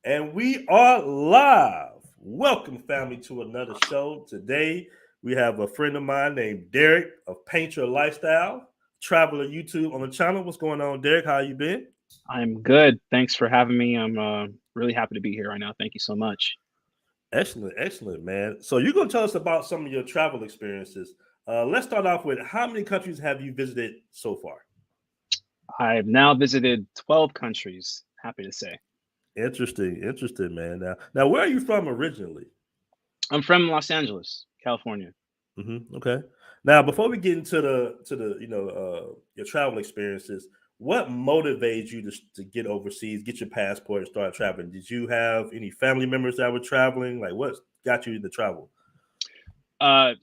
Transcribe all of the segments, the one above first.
And we are live. Welcome, family, to another show. Today, we have a friend of mine named Derek of Paint Your Lifestyle, Traveler YouTube on the channel. What's going on, Derek? How you been? I'm good. Thanks for having me. I'm really happy to be here right now. Thank you so much. Excellent, excellent, man. So you're going to tell us about some of your travel experiences. Let's start off with how many countries have you visited so far? I've now visited 12 countries, happy to say. Interesting, interesting, man. Now, where are you from originally? I'm from Los Angeles, California. Okay. Now, before we get into the your travel experiences, what motivates you to get overseas, get your passport, and start traveling? Did you have any family members that were traveling? Like, what got you to travel? On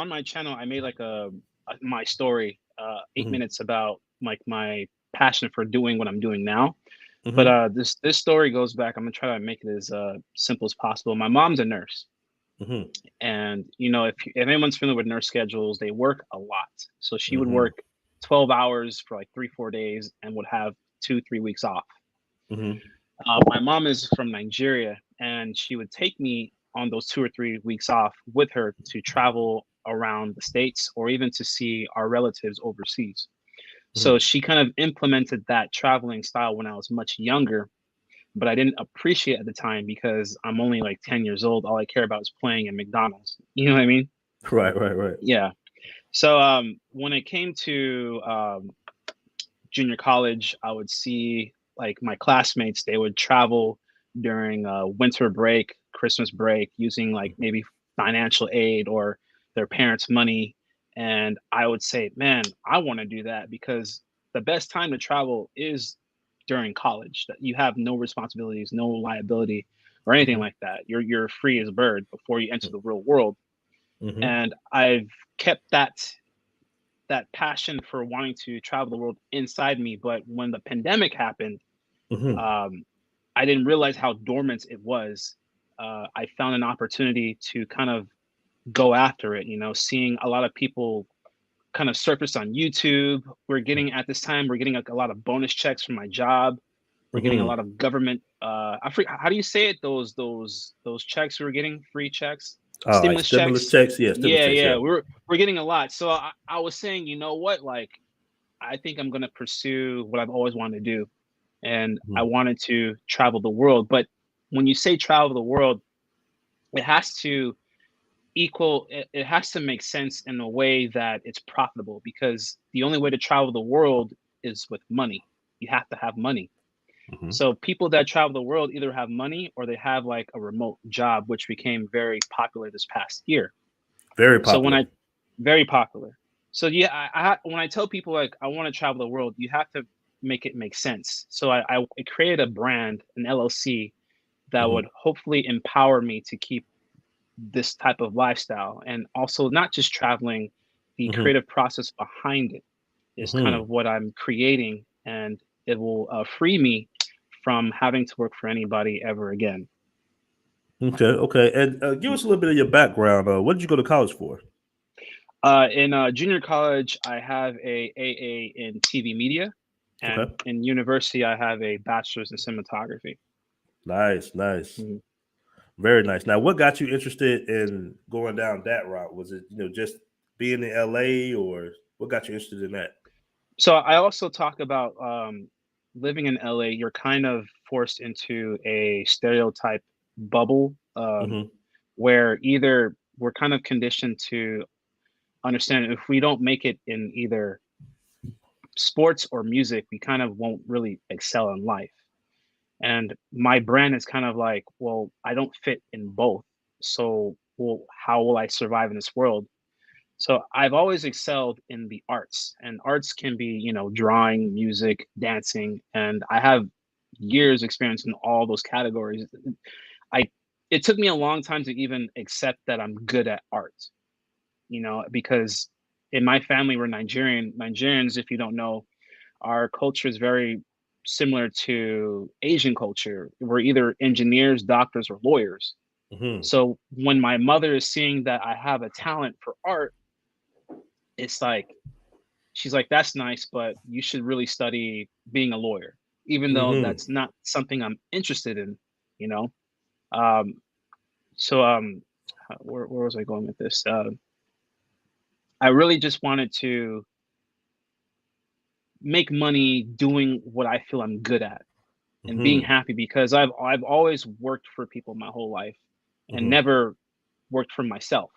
my channel, I made like my story, 8 minutes about like my passion for doing what I'm doing now. But Hmm. this story goes back. I'm gonna try to make it as simple as possible. My mom's a nurse, Hmm. and if anyone's familiar with nurse schedules, they work a lot. So she would Hmm. work 12 hours for like 3 4 days and would have 2 3 weeks off. Hmm. My mom is from Nigeria, and she would take me on those 2 or 3 weeks off with her to travel around the states or even to see our relatives overseas. So Hmm. she kind of implemented that traveling style when I was much younger, but I didn't appreciate it at the time because I'm only like 10 years old. All I care about is playing in McDonald's. You know what I mean? Right, right, right. Yeah. So when it came to junior college, I would see like my classmates, they would travel during winter break, Christmas break, using like maybe financial aid or their parents' money. And I would say, man, I want to do that because the best time to travel is during college. That you have no responsibilities, no liability, or anything Hmm. like that. You're free as a bird before you enter the real world. Hmm. And I've kept that passion for wanting to travel the world inside me. But when the pandemic happened, Hmm. um, I didn't realize how dormant it was. I found an opportunity to kind of go after it. Seeing a lot of people kind of surface on YouTube. We're getting like a lot of bonus checks from my job. We're getting a Hmm. lot of government. I forget, how do you say it? Those checks we were getting, free checks, Like stimulus stimulus checks. checks, yeah, stimulus Yeah, checks, yeah, yeah. we're getting a lot. So I was saying, you know what? Like, I think I'm gonna pursue what I've always wanted to do, and I Hmm. wanted to travel the world. But when you say travel the world, it has to it has to make sense in a way that it's profitable because the only way to travel the world is with money. You have to have money. Hmm. So people that travel the world either have money or they have like a remote job, which became very popular this past year. Very So when popular. I very popular. So yeah, when I tell people like I want to travel the world, you have to make it make sense. So I created a brand, an LLC, that Hmm. would hopefully empower me to keep this type of lifestyle, and also not just traveling, the Hmm. creative process behind it is kind Hmm. of what I'm creating, and it will free me from having to work for anybody ever again. Okay, okay. And give us a little bit of your background. What did you go to college for? In junior college, I have a AA in TV media, and Okay. in university, I have a bachelor's in cinematography. Nice, nice. Mhm. Very nice. Now, what got you interested in going down that route? Was it, just being in LA, or what got you interested in that? So I also talk about living in LA. You're kind of forced into a stereotype bubble, Hmm. where either we're kind of conditioned to understand if we don't make it in either sports or music, we kind of won't really excel in life. And my brand is kind of like, well, I don't fit in both. So, well, how will I survive in this world? So I've always excelled in the arts, and arts can be, drawing, music, dancing, and I have years experience in all those categories. I It took me a long time to even accept that I'm good at art, because in my family we're Nigerian. Nigerians, if you don't know, our culture is very similar to Asian culture. We're either engineers, doctors, or lawyers. Hmm. So when my mother is seeing that I have a talent for art, it's like she's like, "That's nice, but you should really study being a lawyer." even though that's not something I'm interested in, you know. Um, so where was I going with this? I really just wanted to make money doing what I feel I'm good at and being happy, because I've always worked for people my whole life and never worked for myself.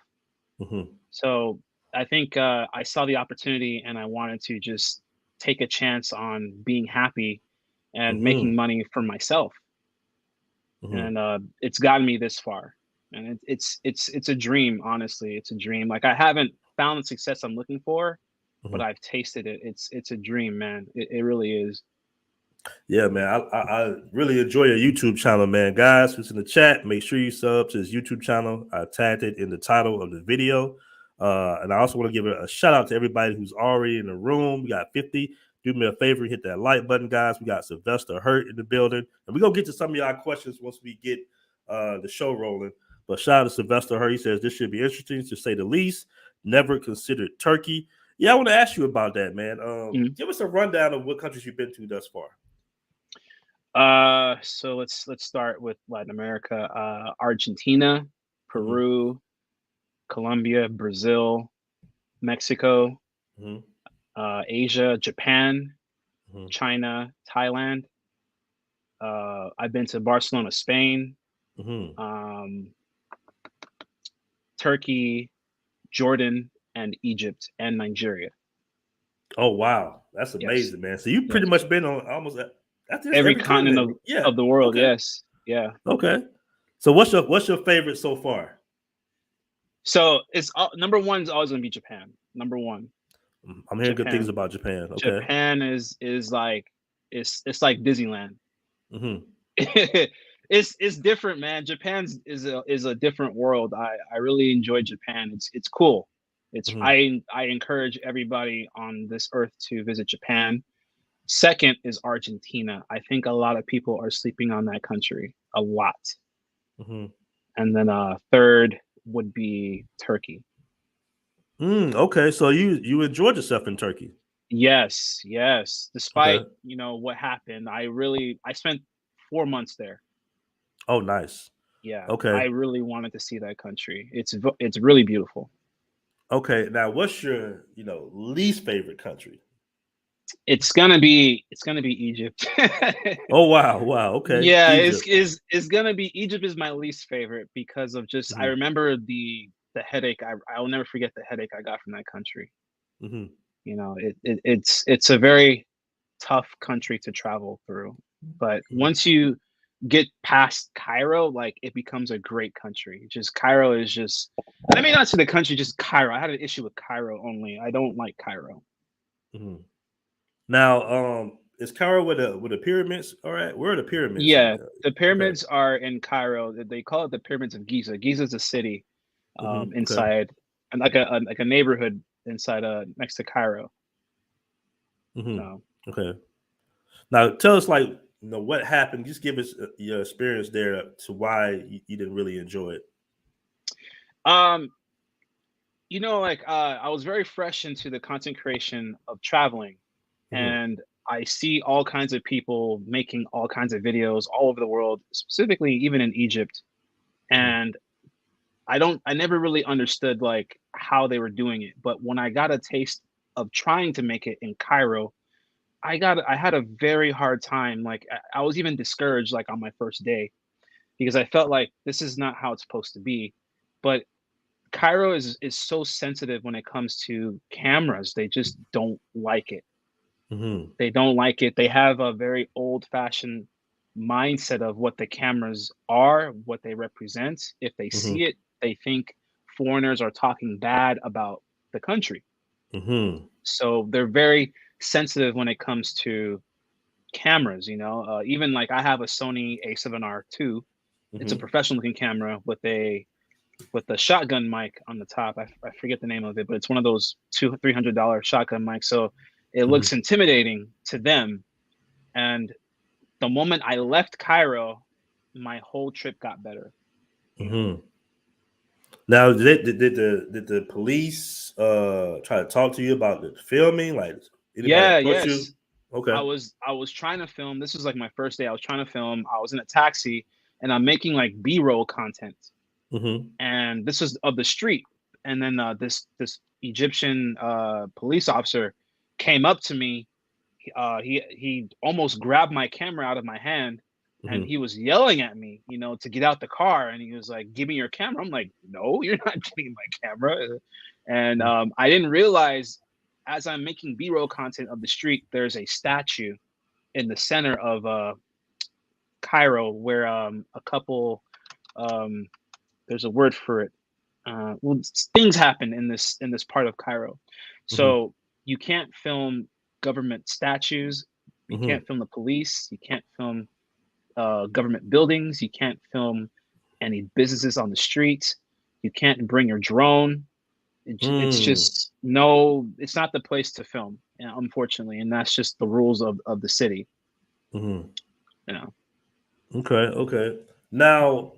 So I think I saw the opportunity and I wanted to just take a chance on being happy and making money for myself. And it's gotten me this far. And it's a dream, honestly. It's a dream. Like, I haven't found the success I'm looking for, but I've tasted it. It's a dream, man. It really is. Yeah, man. I really enjoy your YouTube channel, man. Guys, who's in the chat, make sure you sub to his YouTube channel. I tagged it in the title of the video. And I also want to give a shout out to everybody who's already in the room. We got 50. Do me a favor, hit that like button, guys. We got Sylvester Hurt in the building. And we're going to get to some of y'all questions once we get the show rolling. But shout out to Sylvester Hurt. He says, this should be interesting, to say the least. Never considered Turkey. Yeah, I want to ask you about that, man. Give us a rundown of what countries you've been to thus far. So let's start with Latin America. Argentina, Peru, Colombia, Brazil, Mexico, Asia, Japan, China, Thailand. I've been to Barcelona, Spain, Turkey, Jordan, and Egypt, and Nigeria. Oh wow, that's amazing, man. So you've pretty much been on almost every continent of the world. Okay. Yes. Yeah. Okay. So what's your favorite so far? So it's number one is always gonna be Japan. Number one. I'm hearing good things about Japan. Okay. Japan is like it's like Disneyland. It's different, man. Japan is a different world. I really enjoy Japan. It's cool. I encourage everybody on this earth to visit Japan. Second is Argentina. I think a lot of people are sleeping on that country a lot. And then third would be Turkey. Okay, so you enjoyed yourself in Turkey? Yes. Despite what happened, I spent 4 months there. Oh, nice. Yeah. Okay. I really wanted to see that country. It's really beautiful. Okay. Now, what's your least favorite country? It's gonna be Egypt. Oh wow. Okay. Yeah, Egypt. it's gonna be Egypt is my least favorite because of just I remember the headache. I'll never forget the headache I got from that country. It's a very tough country to travel through, but once you get past Cairo, like, it becomes a great country. Just Cairo is just, I mean, not to the country, just Cairo. I had an issue with Cairo only. I don't like Cairo. Now, is Cairo with the pyramids? All right, where are the pyramids? Yeah, the pyramids are in Cairo. They call it the pyramids of Giza. Giza is a city inside, and like a neighborhood inside next to Cairo. Okay. Now tell us, what happened. Just give us your experience there to why you didn't really enjoy it. I was very fresh into the content creation of traveling, and I see all kinds of people making all kinds of videos all over the world, specifically even in Egypt. And I never really understood like how they were doing it. But when I got a taste of trying to make it in Cairo, I had a very hard time. Like, I was even discouraged, like, on my first day, because I felt like this is not how it's supposed to be. But Cairo is so sensitive when it comes to cameras. They just don't like it. They don't like it. They have a very old-fashioned mindset of what the cameras are, what they represent. If they see it, they think foreigners are talking bad about the country. So they're very sensitive when it comes to cameras. Even like I have a Sony A7R II. It's a professional looking camera with the shotgun mic on the top. I forget the name of it, but it's one of those $200-$300 shotgun mics. So it looks intimidating to them. And the moment I left Cairo, my whole trip got better. Now, did the police try to talk to you about the filming? Like, anybody approach you? Okay. I was trying to film. This was like my first day. I was trying to film. I was in a taxi and I'm making like B-roll content. Mm-hmm. And this was of the street. And then this Egyptian police officer came up to me. He almost grabbed my camera out of my hand, and Mm-hmm. he was yelling at me, you know, to get out the car. And he was like, "Give me your camera." I'm like, "No, you're not getting my camera." And I didn't realize, as I'm making B-roll content of the street, there's a statue in the center of Cairo where a couple um, there's a word for it. Well, things happen in this part of Cairo, Mm-hmm. so you can't film government statues, you Mm-hmm. can't film the police, you can't film government buildings, you can't film any businesses on the streets, you can't bring your drone. It's Mm. just no, it's not the place to film, unfortunately, and that's just the rules of the city, Mm-hmm. you know. Okay, okay. Now,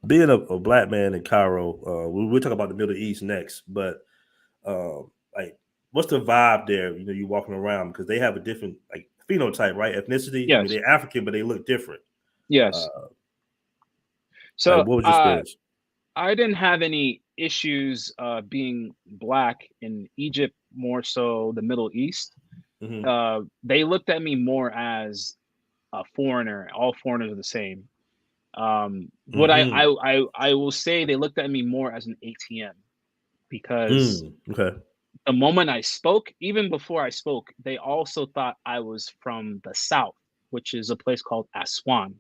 being a black man in Cairo, we'll talk about the Middle East next, but like, what's the vibe there? You know, you walking around because they have a different like phenotype, right? Ethnicity. I mean, Yes, they're African, but they look different. Uh, yes. like, So what was your experience? I didn't have any issues being black in Egypt, more so the Middle East. Mm-hmm. They looked at me more as a foreigner. All foreigners are the same. What Mm-hmm. I will say, they looked at me more as an ATM because Mm. Okay. the moment I spoke, even before I spoke, they also thought I was from the south, which is a place called Aswan.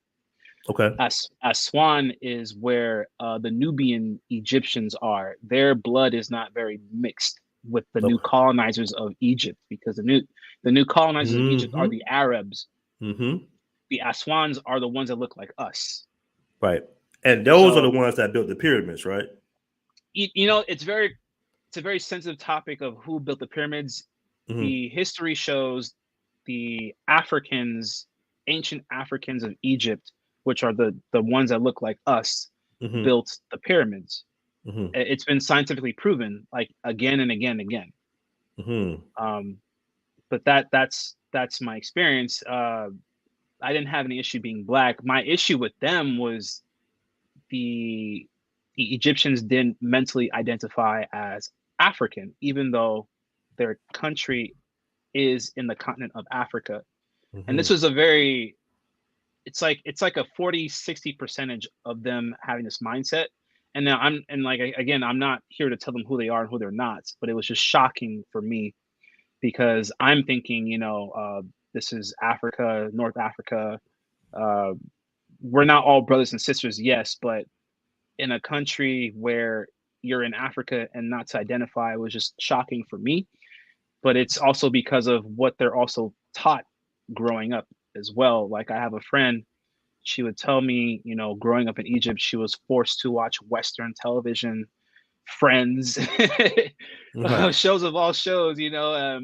Okay. Aswan is where the Nubian Egyptians are. Their blood is not very mixed with the new Okay. colonizers of Egypt, because the new colonizers of Egypt are Mm-hmm. the Arabs. Mm-hmm. The Aswans are the ones that look like us. Right. And those are the So ones that built the pyramids, right? you know, it's a very sensitive topic of who built the pyramids. Mm-hmm. The history shows the Africans, ancient Africans of Egypt, which are the ones that look like us, Mm-hmm. built the pyramids. Mm-hmm. It's been scientifically proven, like again and again and again. Mm-hmm. Um, but that's my experience. I didn't have any issue being black. My issue with them was the the Egyptians didn't mentally identify as African, even though their country is in the continent of Africa. And this Mm-hmm. was a very it's like a 40-60 percentage of them having this mindset. And now again, I'm not here to tell them who they are and who they're not, but it was just shocking for me because I'm thinking, you know, this is Africa, North Africa. Uh, we're not all brothers and sisters, yes, but in a country where you're in Africa and not to identify was just shocking for me. But it's also because of what they're also taught growing up as well. Like I have a friend, she would tell me, you know, growing up in Egypt, she was forced to watch Western television, Friends, Right. shows of all shows, you know,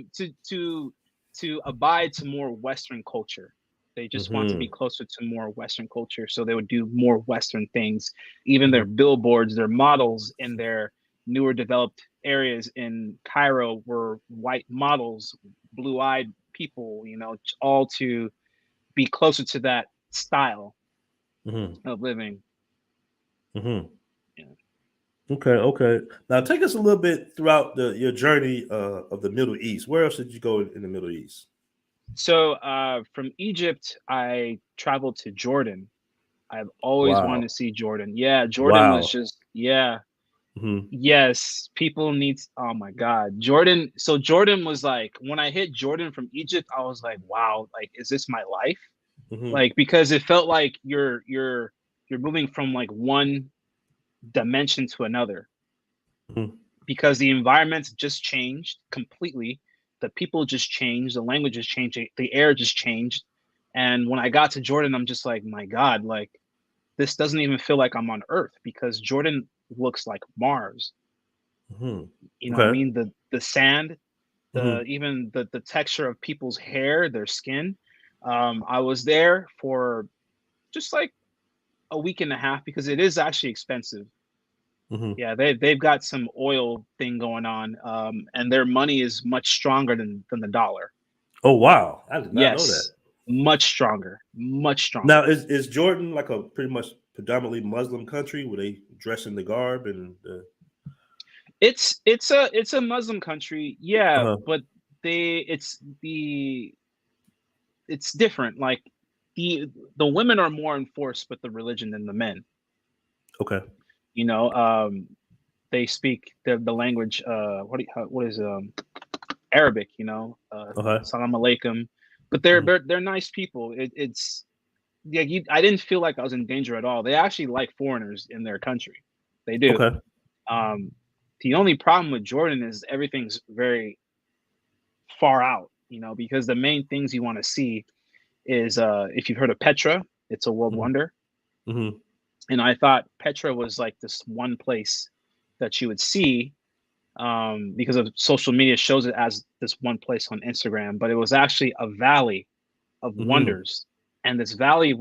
to abide to more Western culture. They just want to be Mm-hmm. closer to more Western culture, so they would do more Western things. Even Mm-hmm. their billboards, their models in their newer developed areas in Cairo were white models, blue-eyed people, you know, all to be closer to that style Mm-hmm. of living. Mm-hmm. Yeah. Okay, okay. Now take us a little bit throughout your journey of the Middle East. Where else did you go in the Middle East? So from Egypt, I traveled to Jordan. I've always wanted Wow. to see Jordan. Yeah, Jordan was Wow. just yeah. Mm-hmm. Yes, people need. Oh my God, Jordan. So Jordan was like when I hit Jordan from Egypt, I was like, wow, like is this my life? Mm-hmm. Like because it felt like you're moving from like one dimension to another Mm-hmm. because the environment just changed completely. The people just changed, the language just changed, the air just changed. And when I got to Jordan, I'm just like, my God, like this doesn't even feel like I'm on Earth because Jordan looks like Mars. Mm-hmm. You know what I Okay. mean? The sand, the Mm-hmm. even the texture of people's hair, their skin. I was there for just like a week and a half because it is actually expensive. Mm-hmm. Yeah, they've got some oil thing going on, and their money is much stronger than the dollar. Oh wow, I did not know that. Yes, much stronger, much Now, stronger. is Jordan like a pretty much predominantly Muslim country where they dress in the garb and It's a Muslim country, yeah, uh-huh. but they it's different. Like the women are more enforced with the religion than the men. Okay. You know, they speak the language. What is Arabic? Okay. Salam alaikum. But Mhm. they're nice people. It's yeah. I didn't feel like I was in danger at all. They actually like foreigners in their country. They do. Okay. Um, the only problem with Jordan is everything's very far out. Because the main things you want to see is if you've heard of Petra, it's a world Mhm. wonder. Mhm. And I thought Petra was like this one place that you would see because of social media shows it as this one place on Instagram, but it was actually a valley of Mhm. wonders. And this valley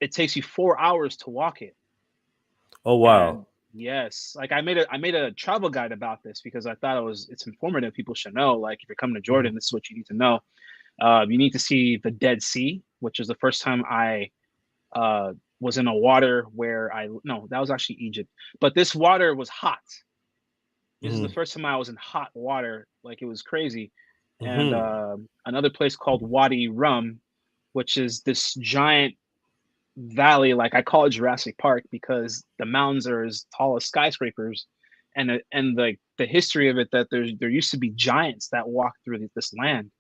it takes you 4 hours to walk it. Oh And wow. yes, like I made a travel guide about this because I thought it's informative. People should know. Like if you're coming to Mhm. Jordan, this is what you need to know. You need to see the Dead Sea, which is the first time I was in a water where I no, that was actually Egypt. But this water was hot. This is the Mhm. first time I was in hot water, like it was crazy. And Mhm. another place called Wadi Rum, which is this giant valley, like I call it Jurassic Park because the mountains are as tall as skyscrapers, and the history of it that there used to be giants that walked through this land.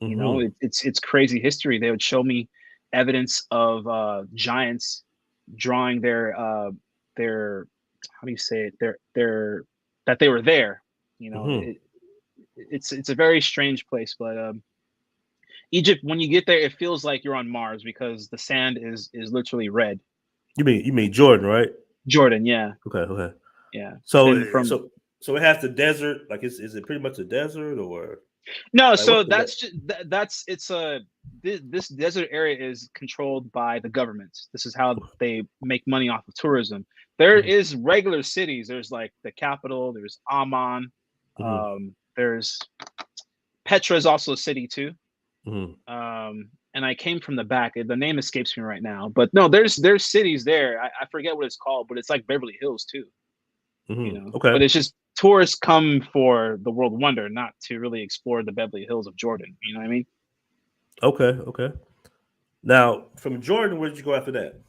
Mhm. It's crazy history. They would show me evidence of giants drawing their how do you say it their that they were there. You know, Mhm. it's a very strange place, but Egypt, when you get there, it feels like you're on Mars because the sand is literally red. You mean Jordan, right? Jordan, yeah, Okay. Okay. yeah. So And from so it has the desert. Like, is it pretty much a desert or No, like what's so the that's just that's it's a this desert area is controlled by the government. This is how they make money off of tourism. There Mhm. is regular cities. There's like the capital. There's Amman. Mhm. There's Petra is also a city too. Mhm. And I came from the back. The name escapes me right now, but no, there's cities there. I forget what it's called, but it's like Beverly Hills too. Mhm. Okay. But it's just tourists come for the world wonder, not to really explore the Beverly Hills of Jordan. You know what I mean? Okay. Okay. Now, from Jordan, where did you go after that?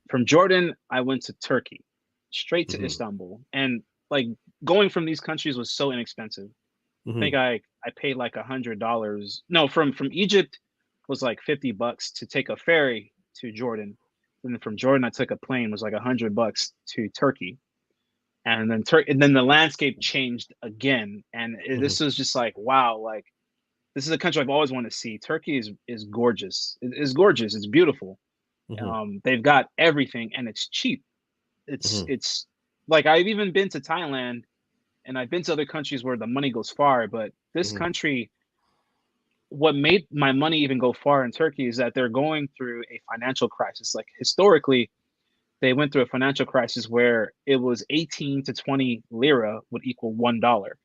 From Jordan, I went to Turkey, straight to Mhm. Istanbul, and like going from these countries was so inexpensive. I think Mhm. I paid like $100. No, from Egypt was like $50 to take a ferry to Jordan. And then from Jordan, I took a plane. Was like $100 to Turkey, and then the landscape changed again. And Mhm. this was just like wow, like this is a country I've always wanted to see. Turkey is gorgeous. It's gorgeous. It's beautiful. Mhm. They've got everything, and it's cheap. Mhm. It's like I've even been to Thailand, and I've been to other countries where the money goes far, but this Mhm. country, what made my money even go far in Turkey is that they're going through a financial crisis. Like historically, they went through a financial crisis where it was 18 to 20 lira would equal $1,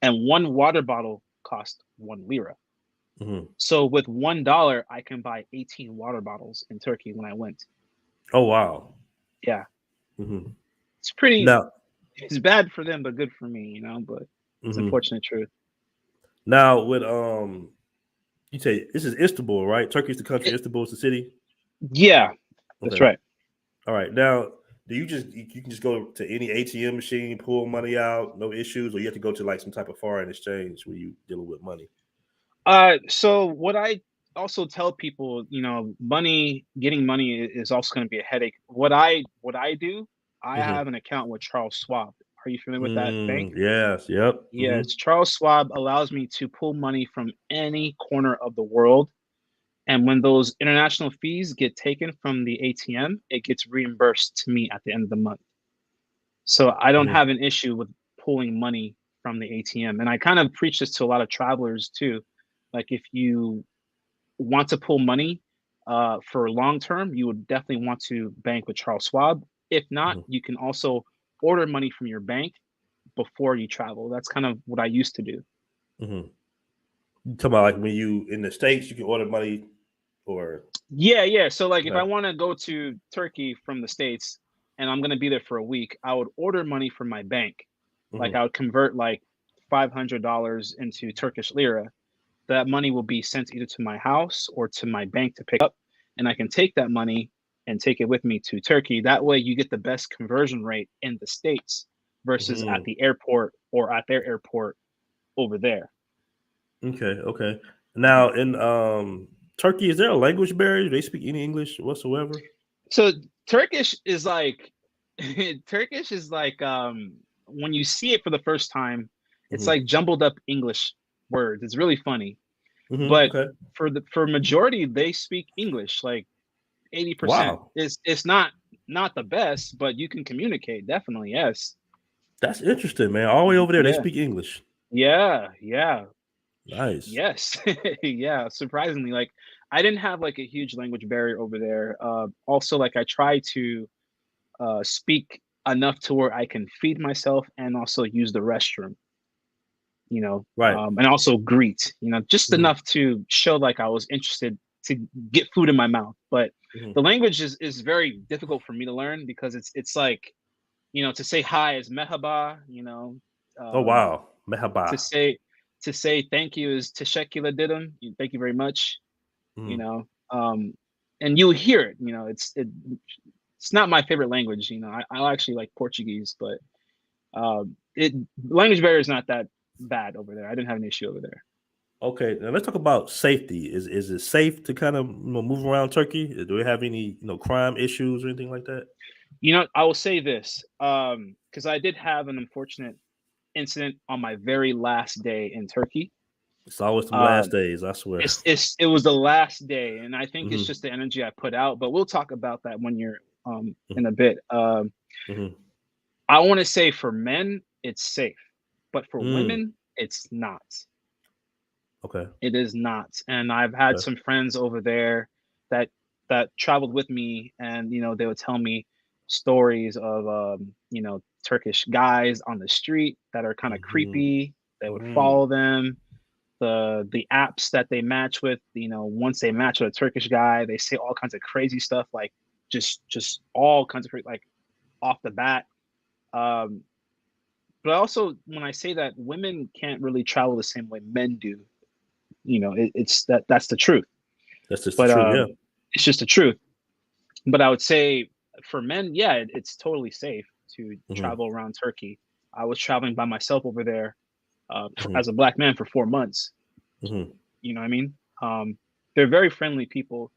and one water bottle cost 1 lira. Mhm. So with $1, I can buy 18 water bottles in Turkey when I went. Oh wow. Yeah, Mhm. it's pretty. Now, It's bad for them, but good for me, But it's mhm. unfortunate truth. Now with you say this is Istanbul, right? Turkey's the country, It, Istanbul is the city. yeah, that's Okay. right. All right. Now, do you can just go to any ATM machine, pull money out, no issues, or you have to go to like some type of foreign exchange where you dealing with money? So what I also tell people, getting money is also going to be a headache. What I do, I Mhm. have an account with Charles Schwab. Are you familiar with that bank? Mm, yes. Yep. Yes, Mhm. Charles Schwab allows me to pull money from any corner of the world. And when those international fees get taken from the ATM, it gets reimbursed to me at the end of the month. So I don't Mhm. have an issue with pulling money from the ATM. And I kind of preach this to a lot of travelers too. Like if you want to pull money for long term, you would definitely want to bank with Charles Schwab. If not, Mhm. you can also order money from your bank before you travel. That's kind of what I used to do. Mhm. You talking about like when you in the States, you can order money or Yeah. So like if I okay. want to go to Turkey from the States and I'm gonna be there for a week, I would order money from my bank. Like Hmm. I would convert like $500 into Turkish lira. That money will be sent either to my house or to my bank to pick up, and I can take that money and take it with me to Turkey. That way you get the best conversion rate in the States versus at Hmm. the airport or at their airport over there. Okay, okay. Mhm. Now in Turkey, is there a language barrier? Do they speak any English whatsoever? So Turkish is like Turkish is like when you see it for the first time, it's Hmm. like jumbled up English words. It's really funny. Hmm. But Okay. for majority they speak English like 80%. Wow, It's not the best, but you can communicate definitely. Yes. that's interesting, man. All the way over there, they Yeah. speak English. Yeah. Nice. Yes. Yeah, surprisingly like I didn't have like a huge language barrier over there. Also like I try to speak enough to where I can feed myself and also use the restroom, Right. and also greet, just Hmm. enough to show like I was interested to get food in my mouth. But Hmm. the language is very difficult for me to learn because it's like, to say hi is mehaba, Oh um, wow, to mehaba. say to say thank you is teşekkür ederim, thank you very much, you Mm. know, and you'll hear it, it's not my favorite language, I actually like Portuguese, but it language barrier is not that bad over there. I didn't have an issue over there. Okay, now let's talk about safety. Is it safe to kind of move around Turkey? Do we have any crime issues or anything like that? I will say this, because I did have an unfortunate incident on my very last day in Turkey. It's always them last Um, days, I swear. it was the last day, and I think it's Hmm. just the energy I put out. But we'll talk about that when you're Hmm. in a bit. Hmm. I want to say for men it's safe, but for Mm. women it's not. Okay. It is not, and I've had Okay. some friends over there that traveled with me, and they would tell me stories of Turkish guys on the street that are kind of Hmm. creepy. They would Mm. follow them. The apps that they match with, once they match with a Turkish guy, they say all kinds of crazy stuff, like just all kinds of like off the bat. Um, but also, when I say that, women can't really travel the same way men do. It's that's the truth. That's just the But truth. Yeah. it's just the truth. But I would say for men, yeah, it's totally safe to Hmm. travel around Turkey. I was traveling by myself over there Hmm. as a black man for 4 months. Hmm. You know what I mean? Um, they're very friendly people.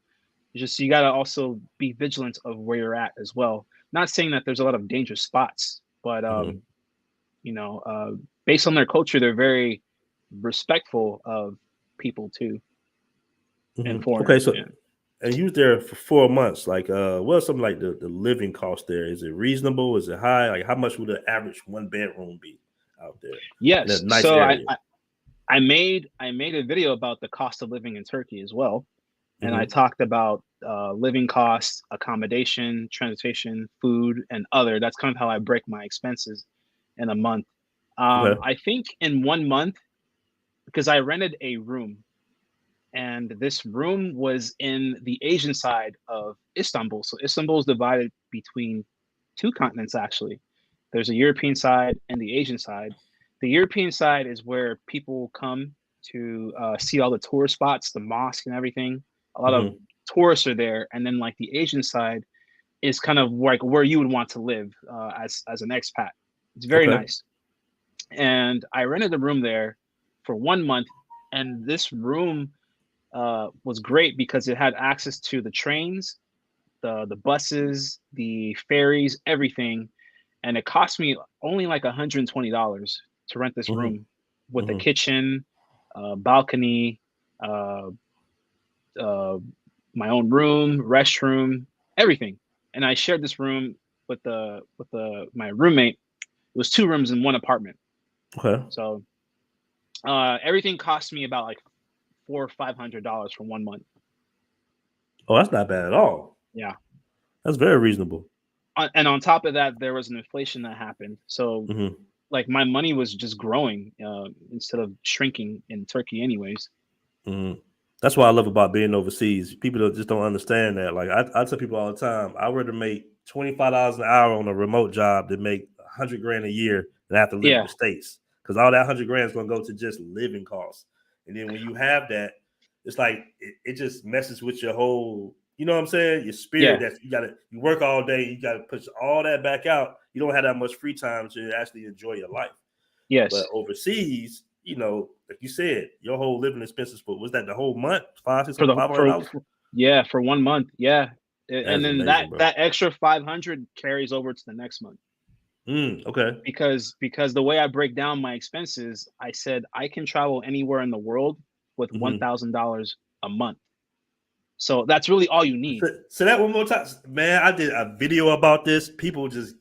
It's just you got to also be vigilant of where you're at as well. Not saying that there's a lot of dangerous spots, but Hmm. you know, uh, based on their culture, they're very respectful of people too Hmm. and Okay. foreigners. So, Yeah. and you was there for 4 months. Like, what's something like the living cost there? Is it reasonable? Is it high? Like, how much would the average one bedroom be out there in a Yes. nice So area? I made a video about the cost of living in Turkey as well, and I Hmm. talked about living costs, accommodation, transportation, food, and other. That's kind of how I break my expenses in a month. Okay. I think in 1 month, because I rented a room, and this room was in the Asian side of Istanbul. So Istanbul is divided between two continents, actually. There's a European side and the Asian side. The European side is where people come to see all the tourist spots, the mosque and everything. A lot of Hmm. tourists are there, and then like the Asian side is kind of like where you would want to live as an expat. It's very Okay. nice, and I rented a room there for 1 month, and this room was great because it had access to the trains, the buses, the ferries, everything, and it cost me only like $120 to rent this Hmm. room with a Hmm. kitchen, balcony, uh, uh, my own room, restroom, everything. And I shared this room with my roommate. It was two rooms in one apartment. Okay. So everything cost me about like $400 or $500 for 1 month. Oh, that's not bad at all. Yeah. That's very reasonable. And on top of that, there was an inflation that happened. So Hmm. like my money was just growing instead of shrinking in Turkey, anyways. Mhm. That's what I love about being overseas. People just don't understand that. Like I tell people all the time, I would rather make $25 an hour on a remote job than make 100 grand a year and have to live in Yeah, the States. Because all that 100 grand is going to go to just living costs. And then when you have that, it's like it just messes with your whole, you know what I'm saying? Your spirit. yeah, That you work all day, you gotta push all that back out. You don't have that much free time to actually enjoy your life. But yes. overseas, like you said, your whole living expenses for was that the whole month, five, six, For the $500? yeah, for 1 month, yeah. And That's then amazing, bro. that extra 500 carries over to the next month. Okay. Because the way I break down my expenses, I said I can travel anywhere in the world with Mm-hmm. $1,000 a month. So that's really all you need. So that one more time, man. I did a video about this. People just,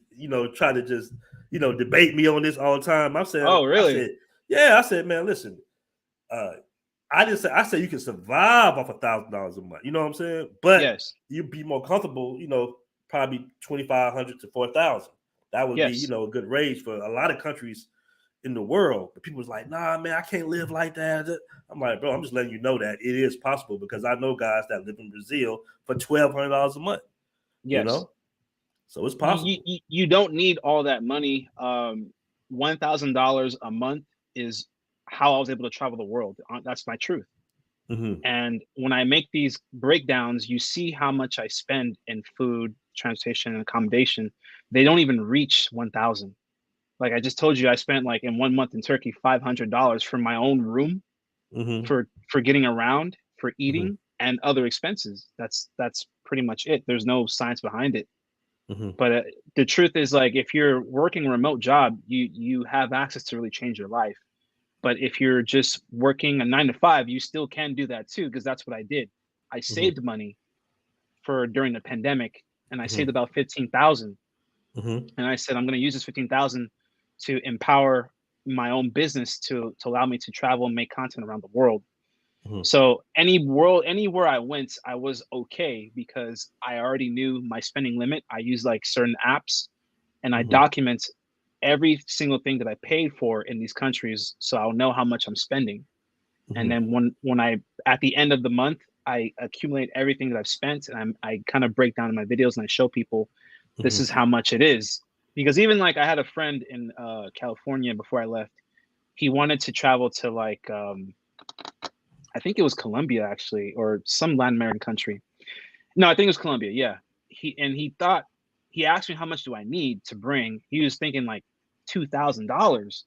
try to just, debate me on this all the time. Oh, I really? said, yeah. I said, man, listen. Uh, I said you can survive off $1,000 a month. You know what I'm saying? But Yes. you'd be more comfortable. Probably 2,500 to 4,000. That would be, Yes. a good range for a lot of countries in the world. But people was like, nah, man, I can't live like that. I'm like, bro, I'm just letting you know that it is possible because I know guys that live in Brazil for $1,200 a month. You Yes. know, so it's You possible. you don't need all that money. $1,000 a month is how I was able to travel the world. That's my truth. Mm-hmm. And when I make these breakdowns, you see how much I spend in food, transportation, and accommodation. They don't even reach 1,000. Like I just told you, I spent like in 1 month in Turkey $500 for my own room, Mm-hmm. for getting around, for Mm-hmm. eating, and other expenses. That's pretty much it. There's no science behind it. Mm-hmm. But the truth is, like, if you're working a remote job, you have access to really change your life. But if you're just working a 9 to 5, you still can do that too, because that's what I did. I Mm-hmm. saved money for during the pandemic, and I saved Mm-hmm. about 15,000. Mm-hmm. And I said I'm going to use this 15,000 to empower my own business to allow me to travel and make content around the world. Mm-hmm. So anywhere I went, I was okay because I already knew my spending limit. I use like certain apps, and I Mm-hmm. document every single thing that I paid for in these countries, so I'll know how much I'm spending. And Mm-hmm. then when I at the end of the month, I accumulate everything that I've spent, and I kind of break down in my videos and I show people this is Mm-hmm. how much it is. Because even like I had a friend in California before I left. He wanted to travel to like I think it was Colombia actually, or some Latin American country. No, I think it was Colombia. Yeah. He thought he asked me how much do I need to bring. He was thinking like $2,000.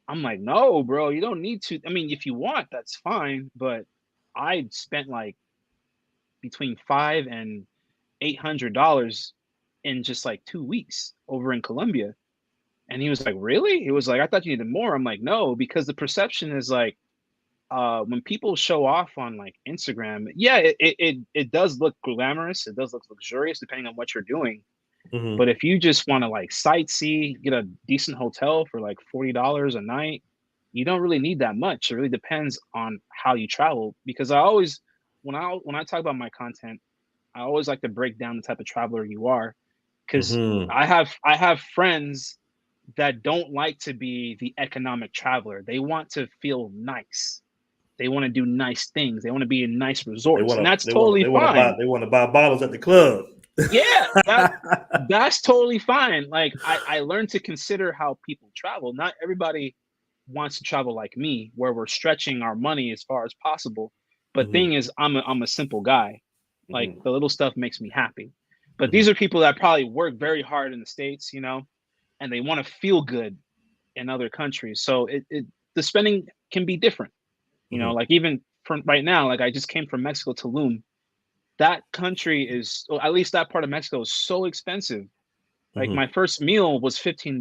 I'm like, no, bro, you don't need to. I mean, if you want, that's fine. But I spent like between $500 and $800 in just like 2 weeks over in Colombia. And he was like, really? He was like, I thought you needed more. I'm like, no, because the perception is like when people show off on like Instagram, yeah, it does look glamorous. It does look luxurious depending on what you're doing. But Mm-hmm. if you just want to like sightsee, get a decent hotel for like $40 a night, you don't really need that much. It really depends on how you travel. Because I always, when I talk about my content, I always like to break down the type of traveler you are. Because Mm-hmm. I have friends that don't like to be the economic traveler. They want to feel nice. They want to do nice things. They want to be in nice They resorts, want and to that's they want to totally they want to buy fine. they want to buy bottles at the club. Yeah, that's totally fine. Like I learned to consider how people travel. Not everybody wants to travel like me, where we're stretching our money as far as possible. But Mm-hmm. thing is, I'm a simple guy. Like Mm-hmm. the little stuff makes me happy. But Mm-hmm. these are people that probably work very hard in the States, and they want to feel good in other countries. So the spending can be different. Mm-hmm. Like even from right now, like I just came from Mexico, Tulum. That country is, or at least that part of Mexico is so expensive. Like Mm-hmm. my first meal was $15.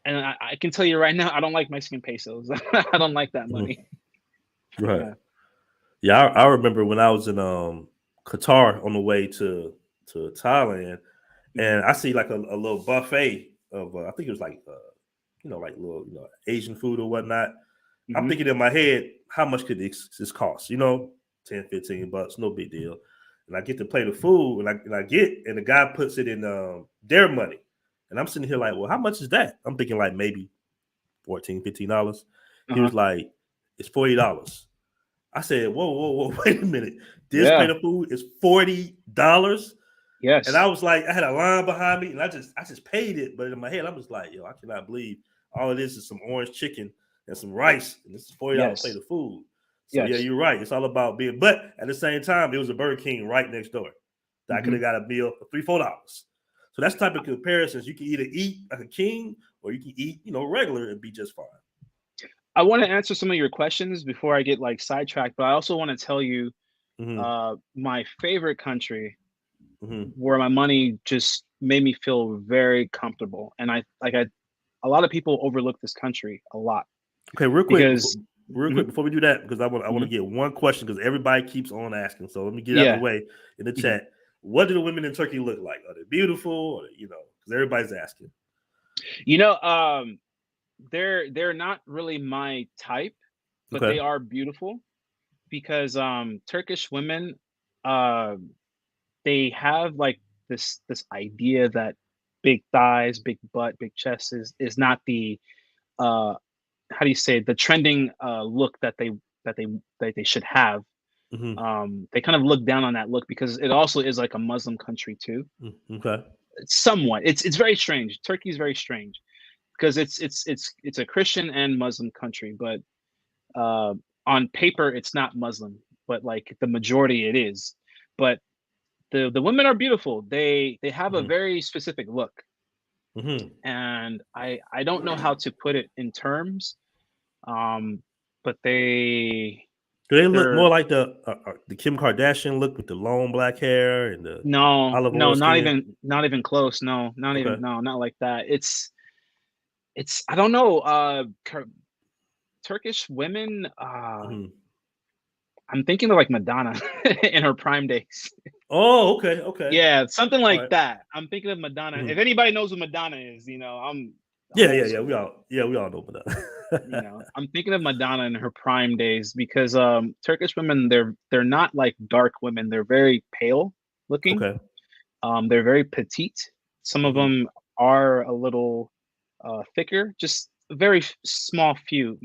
And I can tell you right now, I don't like Mexican pesos. I don't like that money. Mm-hmm. Right. Yeah. Yeah, I remember when I was in Qatar on the way to Thailand, Hmm. and I see like a little buffet of I think it was like like little Asian food or whatnot. I'm Hmm. thinking in my head, how much could this cost? 10, $15, no big deal. And I get to play the food, and I get, and the guy puts it in their money. And I'm sitting here like, well, how much is that? I'm thinking like maybe $14, $15. He Uh-huh. was like, it's $40. I said, whoa, wait a minute. This Yeah. plate of food is $40. And I Yes. was like, I had a line behind me, and I just paid it. But in my head, I was like, yo, I cannot believe all it is some orange chicken and some rice, and this is $40 plate Yes. of food. So yeah, Yes. you're right. It's all about being. But at the same time, there was a Burger King right next door that I could Hmm. have got a meal for $3, $4. So that's the type of comparisons. You can either eat like a king, or you can eat, regular and be just fine. I want to answer some of your questions before I get like sidetracked, but I also want to tell you Mm-hmm. my favorite country Mm-hmm. where my money just made me feel very comfortable. And a lot of people overlook this country a lot Okay, because real Mhm, quick before we do that, because I want to mhm, get one question because everybody keeps on asking. So let me get out of the yeah. way in the Mhm. chat. What do the women in Turkey look like? Are they beautiful? Or, because everybody's asking. You know, they're not really my type, but Okay. they are beautiful because Turkish women uh they have like this idea that big thighs, big butt, big chest is not the uh how do you say it, the trending look that they that they should have. Mm-hmm. They kind of look down on that look because it also is like a Muslim country too. Okay. Somewhat. It's very strange. Turkey is very strange because it's a Christian and Muslim country, but uh, on paper it's not Muslim, but like the majority it is. But the women are beautiful. They have a Mm-hmm. very specific look, Mm-hmm. and I don't know how to put it in terms. Um, but Do they look they're more like the Kim Kardashian look with the long black hair and the no, olive no, oil skin? not even close. No, not even Okay. no, not like that. It's I don't know. Turkish women. Mm-hmm. I'm thinking of like Madonna in her prime days. Oh, okay. Okay. Yeah, something All like right. that. I'm thinking of Madonna. Mm-hmm. If anybody knows who Madonna is, I'm Yeah, old yeah, yeah. school. We all know about that. I'm thinking of Madonna in her prime days because Turkish women they're not like dark women. They're very pale looking. Okay. They're very petite. Some of Mm-hmm. them are a little thicker. Just a very small few.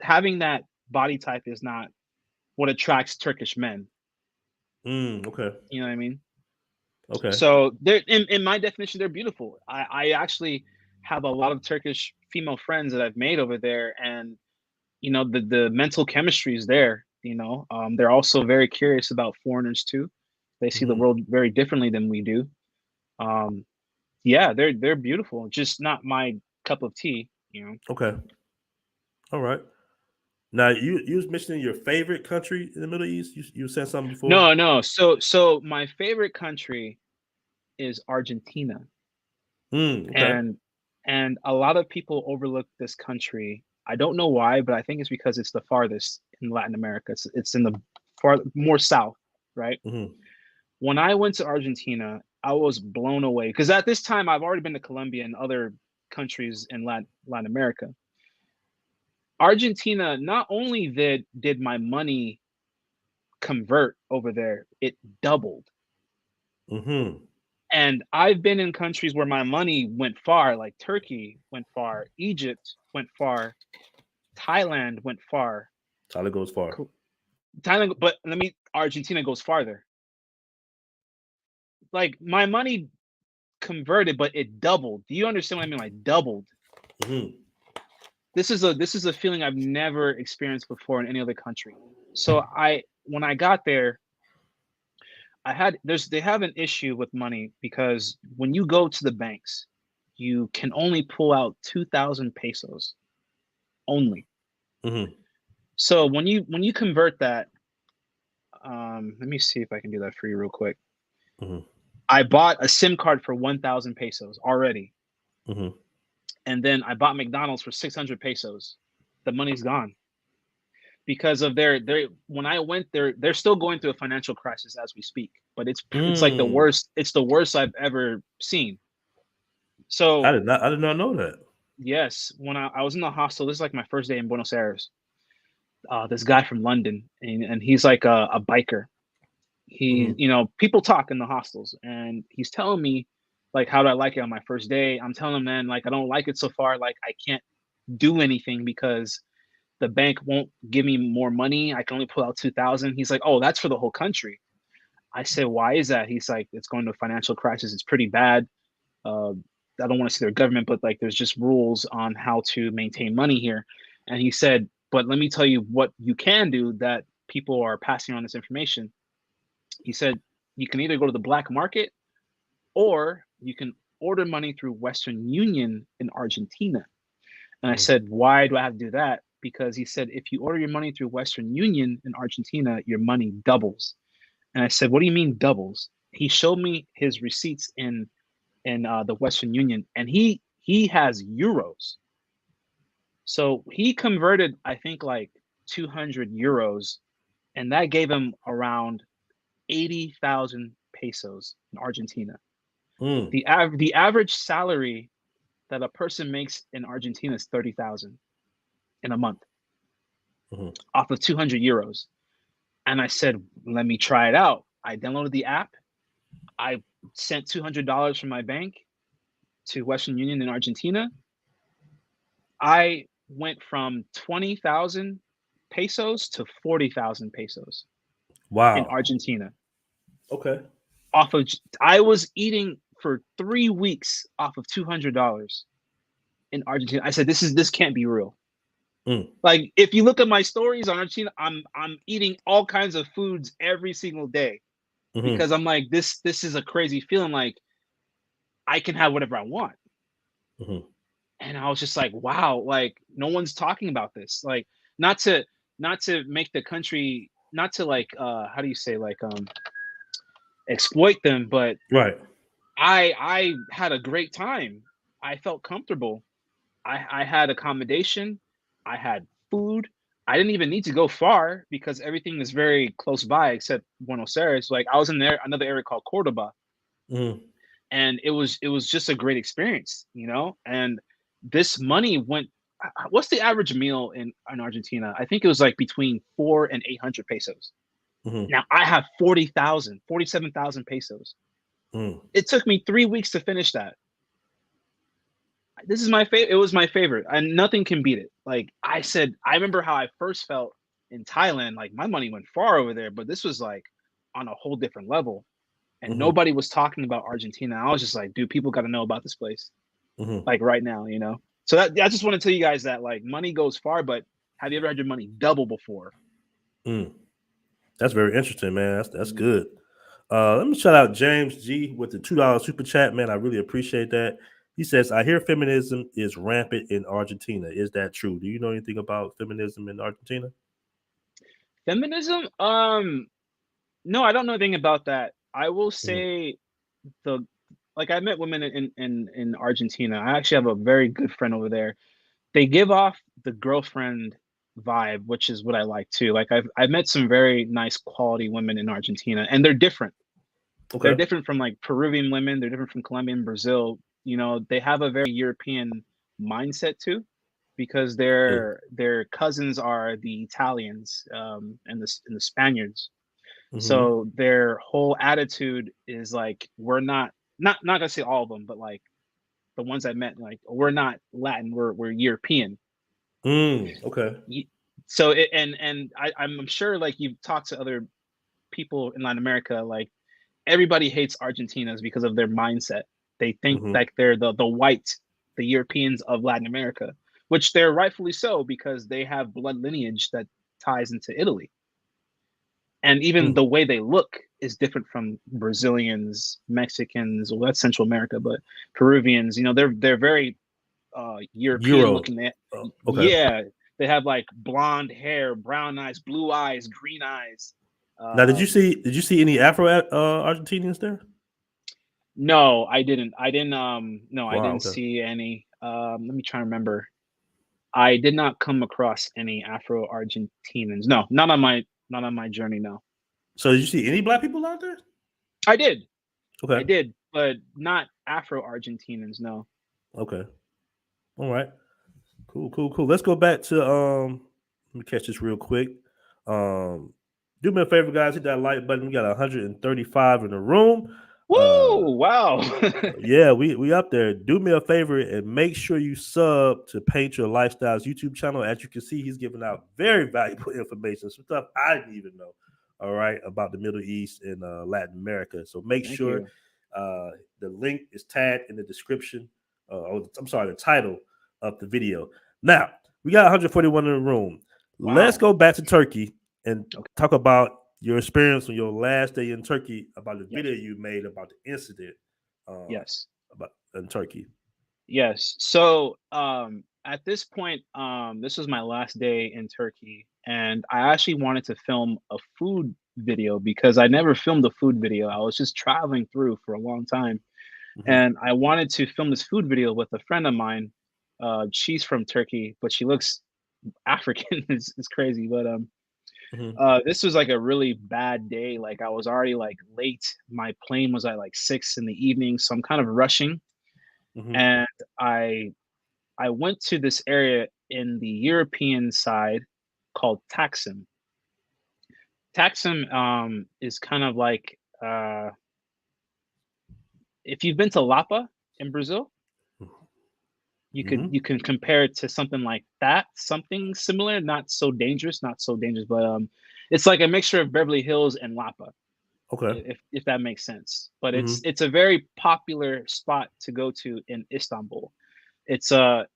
Having that body type is not what attracts Turkish men. Okay. You know what I mean? Okay. So they're in my definition, they're beautiful. I actually have a lot of Turkish female friends that I've made over there, and the mental chemistry is there. They're also very curious about foreigners too. They see the Mm-hmm. world very differently than we do. Um, yeah, they're beautiful. Just not my cup of tea. Okay. All right. Now you was mentioning your favorite country in the Middle East. You said something before. No, no. So my favorite country is Argentina, Okay. and a lot of people overlook this country. I don't know why, but I think it's because it's the farthest in Latin America. It's in the far more south, right? Mm-hmm. When I went to Argentina, I was blown away because at this time I've already been to Colombia and other countries in Latin America. Argentina, not only did my money convert over there, it doubled. Mm-hmm. And I've been in countries where my money went far, like Turkey went far, Egypt went far, Thailand went far. Tyler goes far. Co- Thailand, but Argentina goes farther. Like my money converted, but it doubled. Do you understand what I mean? Like doubled. Mm-hmm. This is a feeling I've never experienced before in any other country. So when I got there, they have an issue with money because when you go to the banks, you can only pull out 2,000 pesos only. Mm-hmm. So when you convert that, let me see if I can do that for you real quick. Mm-hmm. I bought a SIM card for 1,000 pesos already, Mm-hmm. and then I bought McDonald's for 600 pesos. The money's gone because of their when I went there, they're still going through a financial crisis as we speak, but it's like the Mm. worst. It's the worst I've ever seen. So I did not know that. yes, when I was in the hostel, this is like my first day in Buenos Aires. This guy from London, and he's like a biker. Mm-hmm. People talk in the hostels, and he's telling me. Like, how do I like it on my first day? I'm telling him, man, like, I don't like it so far. Like, I can't do anything because the bank won't give me more money. I can only pull out 2,000. He's like, oh, that's for the whole country. I said, why is that? He's like, it's going to a financial crisis. It's pretty bad. Uh, I don't want to say their government, but like, there's just rules on how to maintain money here. And he said, but let me tell you what you can do that people are passing on this information. He said, you can either go to the black market or you can order money through Western Union in Argentina. And I said, why do I have to do that? Because he said, if you order your money through Western Union in Argentina, your money doubles. And I said, what do you mean doubles? He showed me his receipts in the Western Union, and he has euros. So he converted, I think, like 200 euros, and that gave him around 80,000 pesos in Argentina. Mm. The average salary that a person makes in Argentina is 30,000 in a month off of 200 euros. And I said, let me try it out. I downloaded the app. I sent $200 from my bank to Western Union in Argentina. I went from 20,000 pesos to 40,000 pesos in Wow. Argentina. Okay. I was eating for 3 weeks off of $200 in Argentina. I said, this can't be real. Like, if you look at my stories on Argentina, I'm eating all kinds of foods every single day because I'm like, this is a crazy feeling. Like, I can have whatever I want. And I was just like, wow, like, no one's talking about this. Like, not to make the country, not to like, how do you say, like, exploit them, but Right. I had a great time. I felt comfortable. I had accommodation. I had food. I didn't even need to go far because everything is very close by except Buenos Aires. Like, I was in there, another area called Cordoba. And it was just a great experience, you know? And this money went, what's the average meal in Argentina? I think it was like between 400 and 800 pesos. Now I have 47,000 pesos. It took me 3 weeks to finish that. This is my favorite. It was my favorite, and nothing can beat it. Like I said, I remember how I first felt in Thailand. Like, my money went far over there, but this was like on a whole different level. And nobody was talking about Argentina. I was just like, dude, people got to know about this place, like right now, you know? So I just want to tell you guys that, like, money goes far, but have you ever had your money double before? That's very interesting, man. That's good. Let me shout out James G with the $2 super chat, man. I really appreciate that. He says, I hear feminism is rampant in Argentina. Is that true? Do you know anything about feminism in Argentina? Feminism? No, I don't know anything about that. I will say I met women in Argentina. I actually have a very good friend over there. They give off the girlfriend vibe, which is what I like too. Like, I've met some very nice quality women in Argentina, and they're different. They're different from like Peruvian women. They're different from Colombian, Brazil. You know, they have a very European mindset too, because their cousins are the Italians and the Spaniards. So their whole attitude is like, we're not gonna say all of them, but like the ones I met, like, we're not Latin, we're European. Okay. So I'm sure, like, you've talked to other people in Latin America, like, everybody hates Argentinians because of their mindset. They think like they're the Europeans of Latin America, which they're rightfully so, because they have blood lineage that ties into Italy. And even the way they look is different from Brazilians, Mexicans, well, that's Central America, but Peruvians, you know, they're very European Euro. looking. Okay. Yeah, they have like blonde hair, brown eyes, blue eyes, green eyes. Now, did you see any Afro Argentinians there? No, I didn't. No, I Wow. didn't Okay. see any. Let me try to remember. I did not come across any Afro Argentinians. No, not on my journey. No. So, did you see any black people out there? I did. Okay. I did, but not Afro Argentinians. No. Okay. All right. Cool. Let's go back to let me catch this real quick. Do me a favor, guys, hit that like button. We got 135 in the room. Woo! Wow. Yeah, we up there. Do me a favor and make sure you sub to Paint Your Lifestyles YouTube channel. As you can see, he's giving out very valuable information, some stuff I didn't even know. All right, about the Middle East and Latin America. So make Thank sure you. the link is tagged in the description. I'm sorry, the title of the video. Now we got 141 in the room. Let's Wow. go back to Turkey and Okay. talk about your experience on your last day in Turkey, about the Yes. video you made about the incident um, Yes. about in Turkey. Yes. So, at this point, this was my last day in Turkey, and I actually wanted to film a food video because I never filmed a food video. I was just traveling through for a long time, Hmm. and I wanted to film this food video with a friend of mine. She's from Turkey, but she looks African. It's crazy, but Hmm. this was like a really bad day. Like I was already like late. My plane was at like 6 in the evening, so I'm kind of rushing, Hmm. and I I went to this area in the European side called Taksim. Taksim is kind of like if you've been to Lapa in Brazil, Hmm. you can compare it to something like that, something similar, not so dangerous, but it's like a mixture of Beverly Hills and Lapa, Okay. if that makes sense. But Hmm. it's a very popular spot to go to in Istanbul. It's a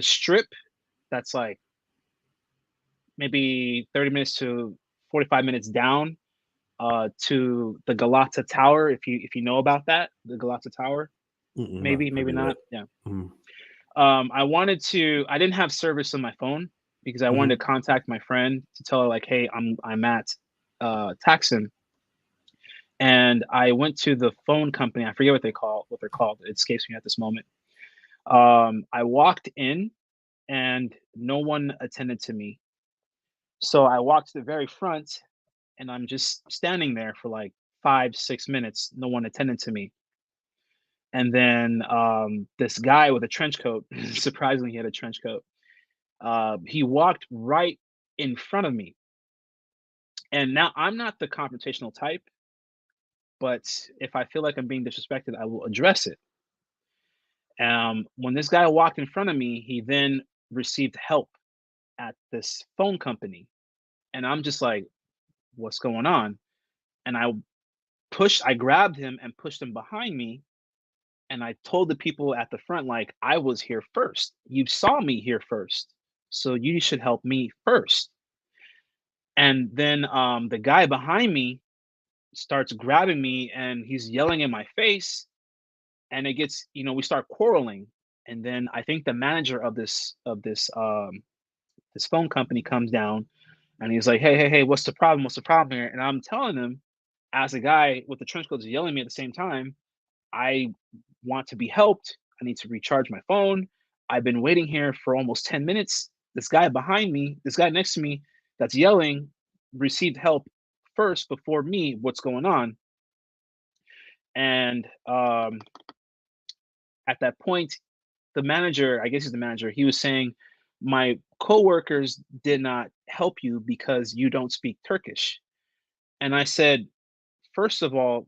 strip that's like maybe 30 minutes to 45 minutes down to the Galata Tower. If you know about that, the Galata Tower, No, maybe maybe not. that. Yeah. Hmm. I didn't have service on my phone because I wanted Hmm. to contact my friend to tell her like, hey, I'm at Taksim, and I went to the phone company. I forget what they're called. It escapes me at this moment. I walked in and no one attended to me. So I walked to the very front and I'm just standing there for like 5, 6 minutes, no one attended to me. And then this guy with a trench coat, surprisingly, he had a trench coat. He walked right in front of me. And now I'm not the confrontational type, but if I feel like I'm being disrespected, I will address it. When this guy walked in front of me, he then received help at this phone company. And I'm just like, what's going on? And I grabbed him and pushed him behind me. And I told the people at the front, like, I was here first. You saw me here first. So you should help me first. And then the guy behind me starts grabbing me and he's yelling in my face. And it gets, we start quarreling. And then I think the manager of this phone company comes down and he's like, hey, hey, hey, what's the problem? What's the problem here? And I'm telling him, as a guy with the trench coat is yelling at me at the same time, I want to be helped. I need to recharge my phone. I've been waiting here for almost 10 minutes. This guy next to me that's yelling received help first before me. What's going on? And at that point, the manager, I guess he's the manager, he was saying, my coworkers did not help you because you don't speak Turkish. And I said, first of all,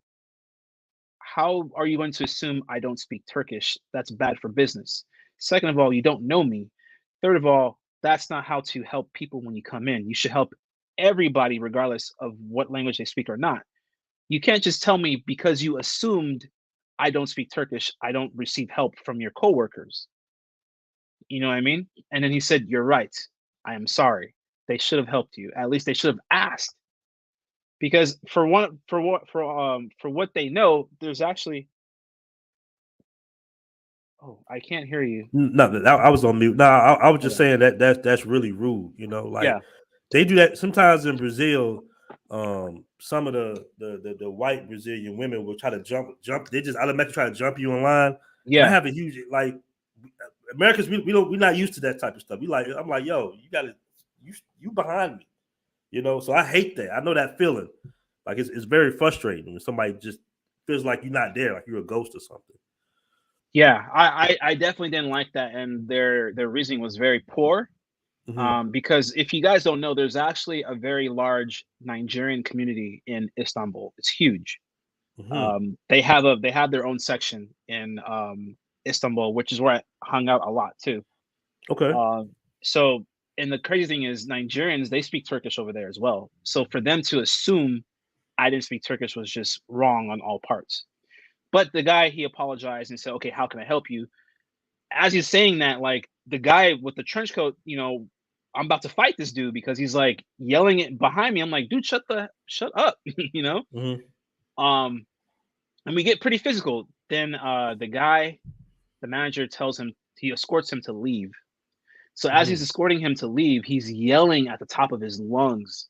how are you going to assume I don't speak Turkish? That's bad for business. Second of all, you don't know me. Third of all, that's not how to help people when you come in. You should help everybody, regardless of what language they speak or not. You can't just tell me because you assumed I don't speak Turkish, I don't receive help from your coworkers. You know what I mean? And then he said, you're right. I am sorry. They should have helped you. At least they should have asked. Because for what they know, there's actually I can't hear you. No, I was on mute. No, I was just Okay. saying that that's really rude. Like Yeah. they do that sometimes in Brazil. Some of the white Brazilian women will try to jump. They just automatically try to jump you in line, and I Yeah. have a huge like Americans. We don't we're not used to that type of stuff. I'm like, yo, you got to you behind me. So I hate that. I know that feeling. Like it's very frustrating when somebody just feels like you're not there, like you're a ghost or something. Yeah. I definitely didn't like that. And their reasoning was very poor. Hmm. Because if you guys don't know, there's actually a very large Nigerian community in Istanbul. It's huge. Hmm. They have their own section in Istanbul, which is where I hung out a lot too. Okay. Um, so, and the crazy thing is, Nigerians, they speak Turkish over there as well. So for them to assume I didn't speak Turkish was just wrong on all parts. But the guy, he apologized and said, "Okay, how can I help you?" As he's saying that, like the guy with the trench coat, I'm about to fight this dude because he's like yelling it behind me. I'm like, dude, shut up, you know. Hmm. Um, and we get pretty physical. Then the manager tells him, he escorts him to leave. So as he's Hmm. escorting him to leave, he's yelling at the top of his lungs,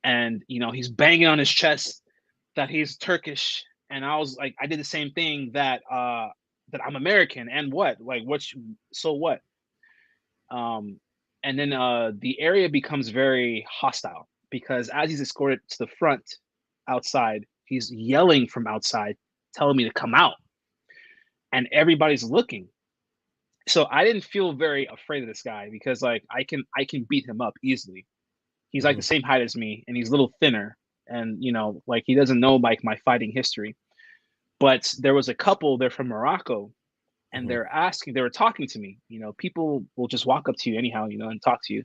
and he's banging on his chest that he's Turkish. And I was like, I did the same thing, that I'm American, and what? Like, so what? Um, and then the area becomes very hostile because as he's escorted to the front outside, he's yelling from outside, telling me to come out, and everybody's looking. So I didn't feel very afraid of this guy because like I can beat him up easily. He's like the Hmm. same height as me, and he's a little thinner, and like he doesn't know like my fighting history. But there was a couple, they're from Morocco, and Hmm. they were talking to me. People will just walk up to you anyhow, and talk to you.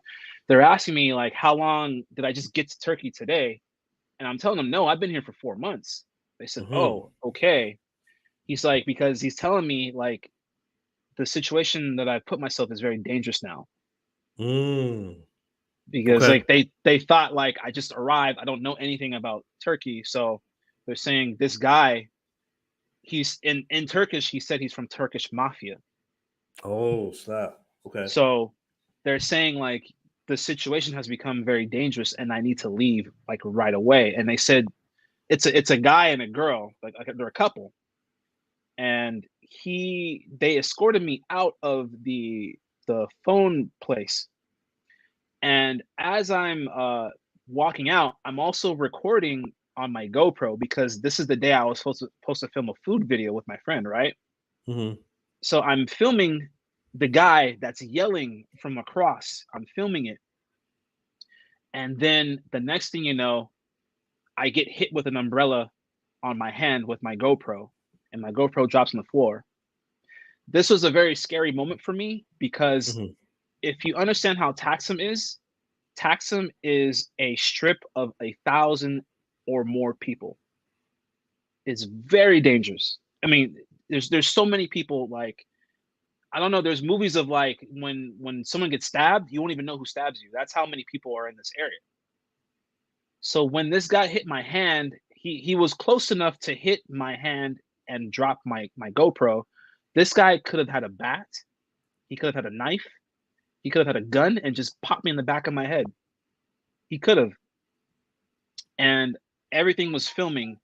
They're asking me like, how long did I just get to Turkey today? And I'm telling them, no, I've been here for 4 months. They said, Hmm. oh, okay. He's like, because he's telling me like the situation that I put myself is very dangerous now, Mm. because Okay. like they thought like I just arrived, I don't know anything about Turkey, so they're saying this guy, he's in Turkish, he said he's from Turkish mafia. Oh, snap. Okay. So they're saying like the situation has become very dangerous and I need to leave like right away. And they said it's a guy and a girl, like they're a couple, and they escorted me out of the phone place. And as I'm walking out, I'm also recording on my GoPro because this is the day I was supposed to film a food video with my friend, right? Hmm. So I'm filming the guy that's yelling from across. I'm filming it. And then the next thing you know, I get hit with an umbrella on my hand with my GoPro, and my GoPro drops on the floor. This was a very scary moment for me because Hmm. if you understand how Taksim is a strip of 1,000 or more people. It's very dangerous. I mean, there's so many people. Like, I don't know. There's movies of like when someone gets stabbed, you won't even know who stabs you. That's how many people are in this area. So when this guy hit my hand, he was close enough to hit my hand and drop my GoPro. This guy could have had a bat. He could have had a knife. He could have had a gun and just popped me in the back of my head. He could have. And everything was filming.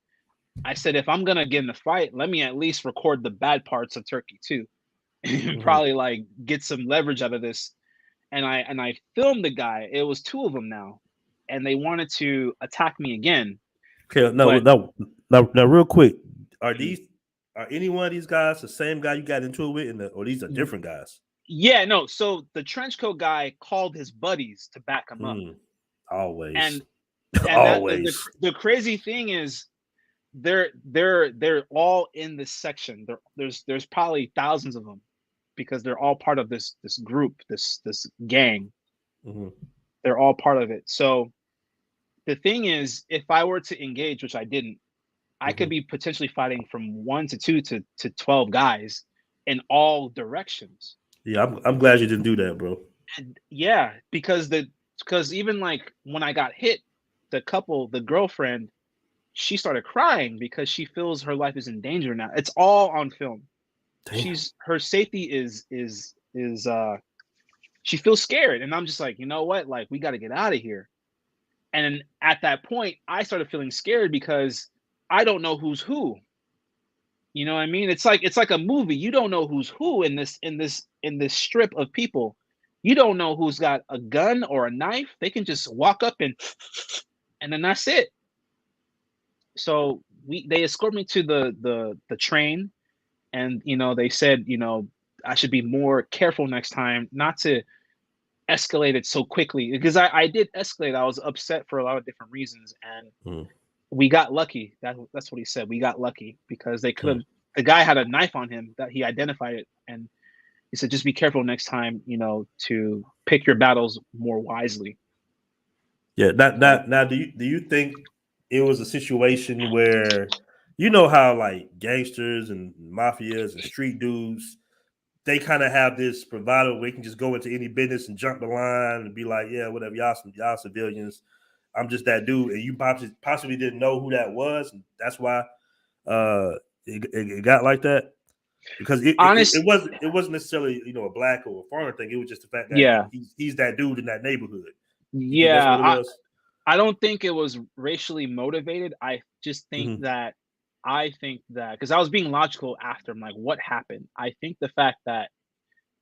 I said, if I'm gonna get in the fight, let me at least record the bad parts of Turkey too, and Hmm. probably like get some leverage out of this. And I filmed the guy. It was two of them now, and they wanted to attack me again. Okay. No, But no, now, real quick, are these are any one of these guys the same guy you got into it with, or these are different guys? yeah, no. So the trench coat guy called his buddies to back him up, Hmm. Always, and always. the crazy thing is they're all in this section. There's probably thousands of them because they're all part of this group, this gang. Hmm. They're all part of it. So the thing is, if I were to engage, which I didn't, I could Hmm. be potentially fighting from 1 to 2 to 12 guys in all directions. Yeah, I'm glad you didn't do that, bro. And yeah, because even like when I got hit, the girlfriend, she started crying because she feels her life is in danger now. It's all on film. Damn. Her safety is she feels scared, and I'm just like, you know what? Like, we got to get out of here. And at that point, I started feeling scared because I don't know who's who. You know what I mean? It's like a movie. You don't know who's who in this strip of people. You don't know who's got a gun or a knife. They can just walk up and then that's it. So they escort me to the train, and they said, I should be more careful next time not to escalate it so quickly, because I did escalate. I was upset for a lot of different reasons, and Mm. we got lucky. That's what he said. We got lucky because they could have. Mm. The guy had a knife on him that he identified it, and he said, "Just be careful next time. To pick your battles more wisely." Yeah. So Now, do you think it was a situation where you know how like gangsters and mafias and street dudes they kind of have this bravado where they can just go into any business and jump the line and be like, yeah, whatever, y'all civilians. I'm just that dude, and you possibly didn't know who that was, and that's why it got like that because honest, it wasn't necessarily a black or a foreign thing. It was just the fact that yeah, he's that dude in that neighborhood. You think that's yeah. what it was? I don't think it was racially motivated. Just think Mm-hmm. that I think that because I was being logical after. I'm like, what happened? I think the fact that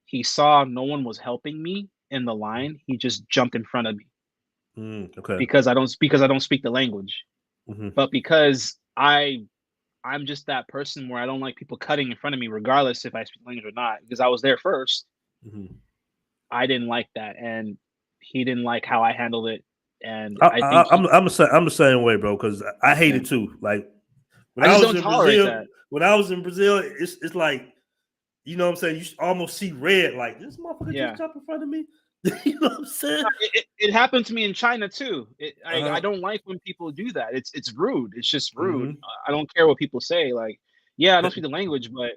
he saw no one was helping me in the line, he just jumped in front of me Okay. because I don't speak the language. Mm-hmm. But because I'm just that person where I don't like people cutting in front of me, regardless if I speak language or not. Because I was there first, Mm-hmm. I didn't like that, and he didn't like how I handled it, and I, I I, think I'm the same way, bro. Because I hate yeah, it too. Like when I I just was don't in tolerate Brazil, that. it's like what I'm saying. You almost see red. Like this motherfucker just Yeah. jumped in front of me. You know what I'm saying? It happened to me in China too. I Uh-huh. don't like when people do that. It's rude. It's just rude. Mm-hmm. I don't care what people say. Like, yeah, I don't speak the language, but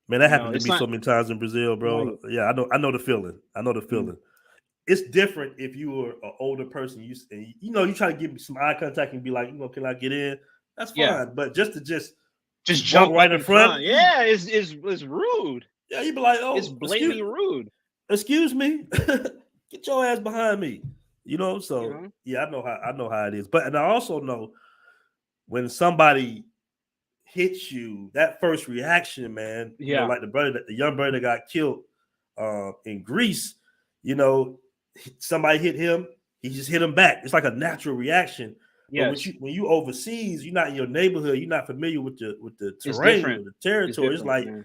Man, that happened to it's me not. so many times in Brazil, I don't like bro. it. Yeah, I know the feeling. I know the Mm, feeling. It's different if you were an older person. You try to give me some eye contact and be like, can I get in? That's yeah, fine. But just just walk jump right up in in front. front. Yeah, is rude. Yeah, you be like, It's oh, blatantly rude. excuse me, get your ass behind me. You So know. yeah, I know how it is. But and I also know when somebody hits you, that first reaction, man. Yeah. Like the young brother that got killed in Greece. You know, somebody hit him, he just hit him back. It's like a natural reaction. But Yes. when you overseas, you're not in your neighborhood, you're not familiar with the It's terrain or different. the It's territory. It's different. like Yeah.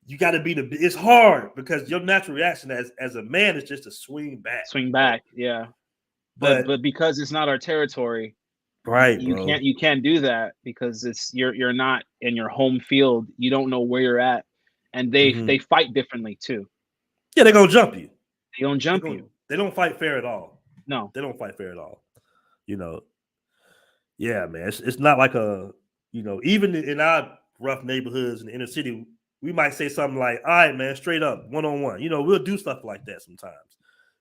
you got to be it's hard because your natural reaction as a man is just to swing back, Swing back. Yeah. But But but because it's not our territory, right, you bro. can't do that because you're not in your home field. You don't know where you're at, and they Hmm. fight differently too. Yeah, they're gonna jump you. They don't They jump going you. they don't fight fair at all. No. They don't fight fair at all. You know, yeah, man. It's not like even in our rough neighborhoods in the inner city, we might say something like, "All right, man, straight up, 1-on-1." We'll do stuff like that sometimes.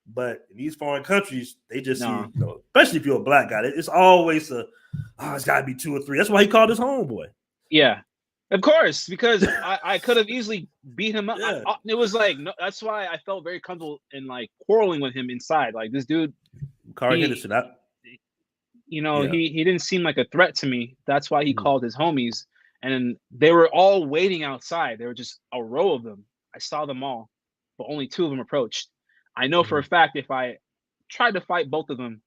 But in these foreign countries, they just see, No. especially if you're a black guy, it's always it's got to be 2 or 3. That's why he called his homeboy. Yeah. Of course, because I could have easily beat him up. Yeah, It was like no, that's why I felt very comfortable in like quarreling with him inside. Like this dude, Kari he Henderson. Yeah. he didn't seem like a threat to me. That's why he Mhm. called his homies, and they were all waiting outside. There were just a row of them. I saw them all, but only two of them approached. I know for a Mhm. fact if I tried to fight both of them,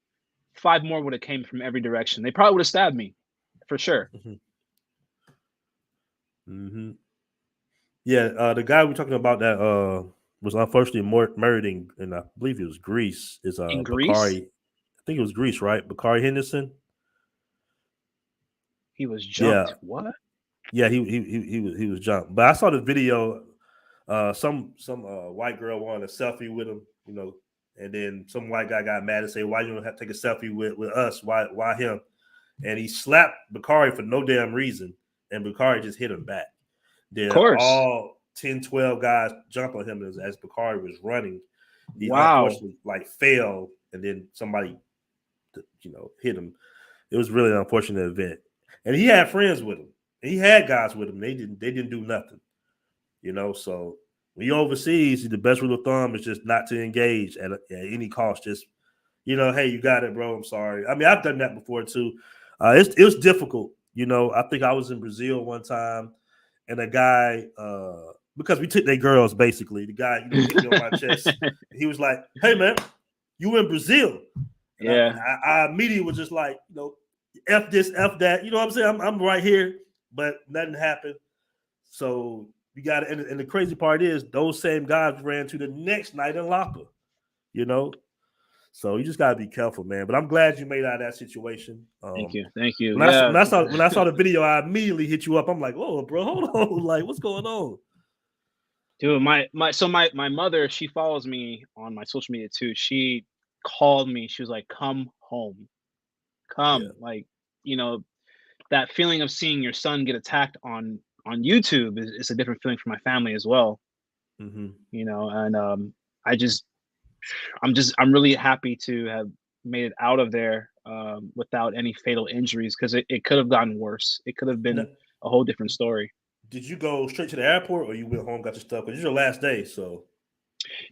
five more would have came from every direction. They probably would have stabbed me, for sure. Mhm. Mhm. Yeah, the guy we're talking about that was unfortunately murdered in I believe it was Greece. Is In Greece, Bakari? I think it was Greece, right? Bakari Henderson. he was Yeah, jumped. What? yeah, he was jumped. But I saw the video. Some white girl wanted a selfie with him, and then some white guy got mad and say, "Why you don't have to take a selfie with us? Why him?" And he slapped Bakari for no damn reason, and Bakari just hit him back. Of Then course. all 10, 12 guys jumped on him as Bakari was running. He Wow. unfortunately fell, and then somebody hit him. It was really an unfortunate event. And he had friends with him. He had guys with him. They didn't do nothing. So when you're overseas, the best rule of thumb is just not to engage at any cost. Just hey, you got it, bro. I'm sorry. I mean, I've done that before too. It was difficult. I think I was in Brazil one time, and a guy, because we took their girls basically. The guy, hit me on my chest. He was like, "Hey, man, you in Brazil?" And I, Yeah. I immediately was just like, F this, F that. You know what I'm saying? I'm right here, but nothing happened. So you got to, and the crazy part is those same guys ran to the next night in Lapa, you know. So you just gotta be careful, man. But I'm glad you made out of that situation. Thank you. When Yeah, I saw the video, I immediately hit you up. I'm like, oh, bro, hold on, like, what's going on? dude. My mother, she follows me on my social media too. She called me. She was like, "Come home, Yeah. come." Like, you know, that feeling of seeing your son get attacked on YouTube is a different feeling for my family as well. Mm-hmm. You know, and I just I'm really happy to have made it out of there without any fatal injuries because it could have gotten worse. It could have Now, been a whole different story. did you go straight to the airport or you went home, got your stuff? Because it's your last day, so.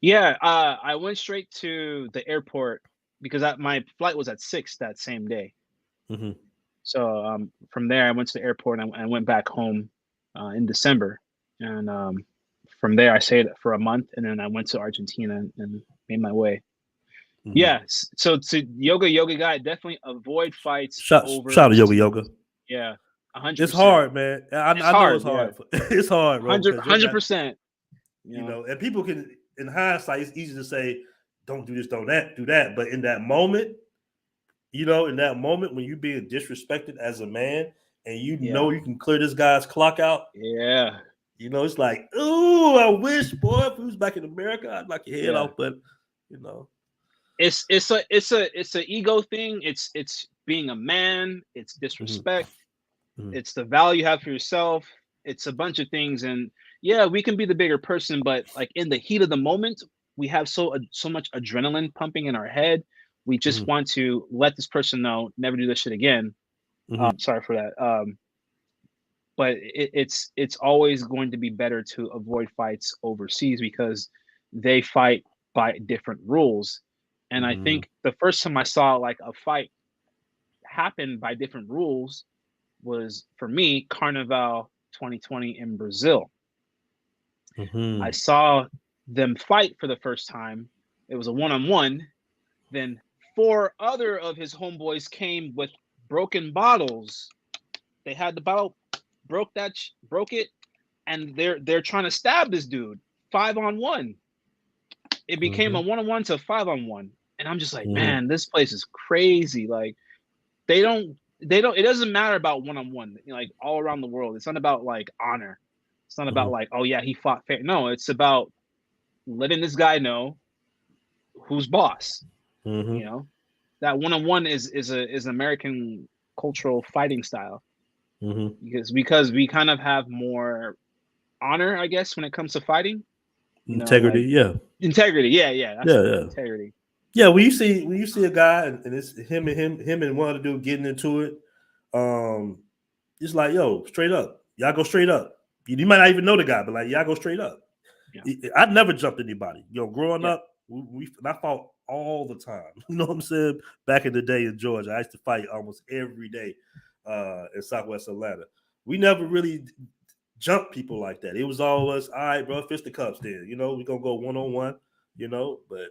Yeah, I went straight to the airport because my flight was at 6 that same day. Mm-hmm. So from there, I went to the airport and I went back home in December, and from there I stayed for a month, and then I went to Argentina and made my way. Mm-hmm. Yeah, so to yoga guy, definitely avoid fights Shout to Yoga overseas. Yoga. Yeah, It's 100%. hard, man. It's I know hard. it's Yeah, hard. It's hard, bro, because you're not, 100%. You you know. know, and people can, in hindsight, it's easy to say, don't do this, don't that, do that. But in that moment, in that moment when you're being disrespected as a man and you Yeah. know you can clear this guy's clock out, Yeah. it's like, ooh, I wish, boy, if he was back in America, I'd knock your head Yeah. off. But, you know. It's a ego thing. It's being a man. It's Mm-hmm. disrespect. Mm-hmm. It's the value you have for yourself. It's a bunch of things, and yeah, we can be the bigger person, but like in the heat of the moment, we have so much adrenaline pumping in our head. We just Mm-hmm. want to let this person know, never do this shit again. Mm-hmm. Sorry for that. But it's always going to be better to avoid fights overseas because they fight by different rules. And I Mm-hmm. think the first time I saw like a fight happen by different rules was for me Carnival 2020 in Brazil. I Mm-hmm. saw them fight for the first time. It was a one-on-one. Then four other of his homeboys came with broken bottles. They had the bottle, broke it, and they're trying to stab this dude 5-on-1. It became a Mm-hmm. 1-on-1 to 5-on-1, and I'm just like, Mm-hmm. man, this place is crazy. Like they don't. It doesn't matter about 1-on-1. Like all around the world, it's not about like honor. It's not about Mm-hmm. like, oh yeah, he fought fair. No, it's about letting this guy know who's boss. Mm-hmm. You know, that 1-on-1 is American cultural fighting style Mm-hmm. because we kind of have more honor, I guess, when it comes to fighting. You know, Integrity, like yeah. integrity. Yeah, that's Yeah, the word, yeah. integrity. Yeah, when you see a guy and it's him and one other dude getting into it, um, it's like, yo, straight up. Y'all go straight up. You might not even know the guy, but like y'all go straight up. Yeah, I'd never jumped anybody. Growing yeah, up, I fought all the time. You know what I'm saying? Back in the day in Georgia, I used to fight almost every day in Southwest Atlanta. We never really jump people like that. It was always, all right, bro, fist the cups then. We're gonna go one-on-one, but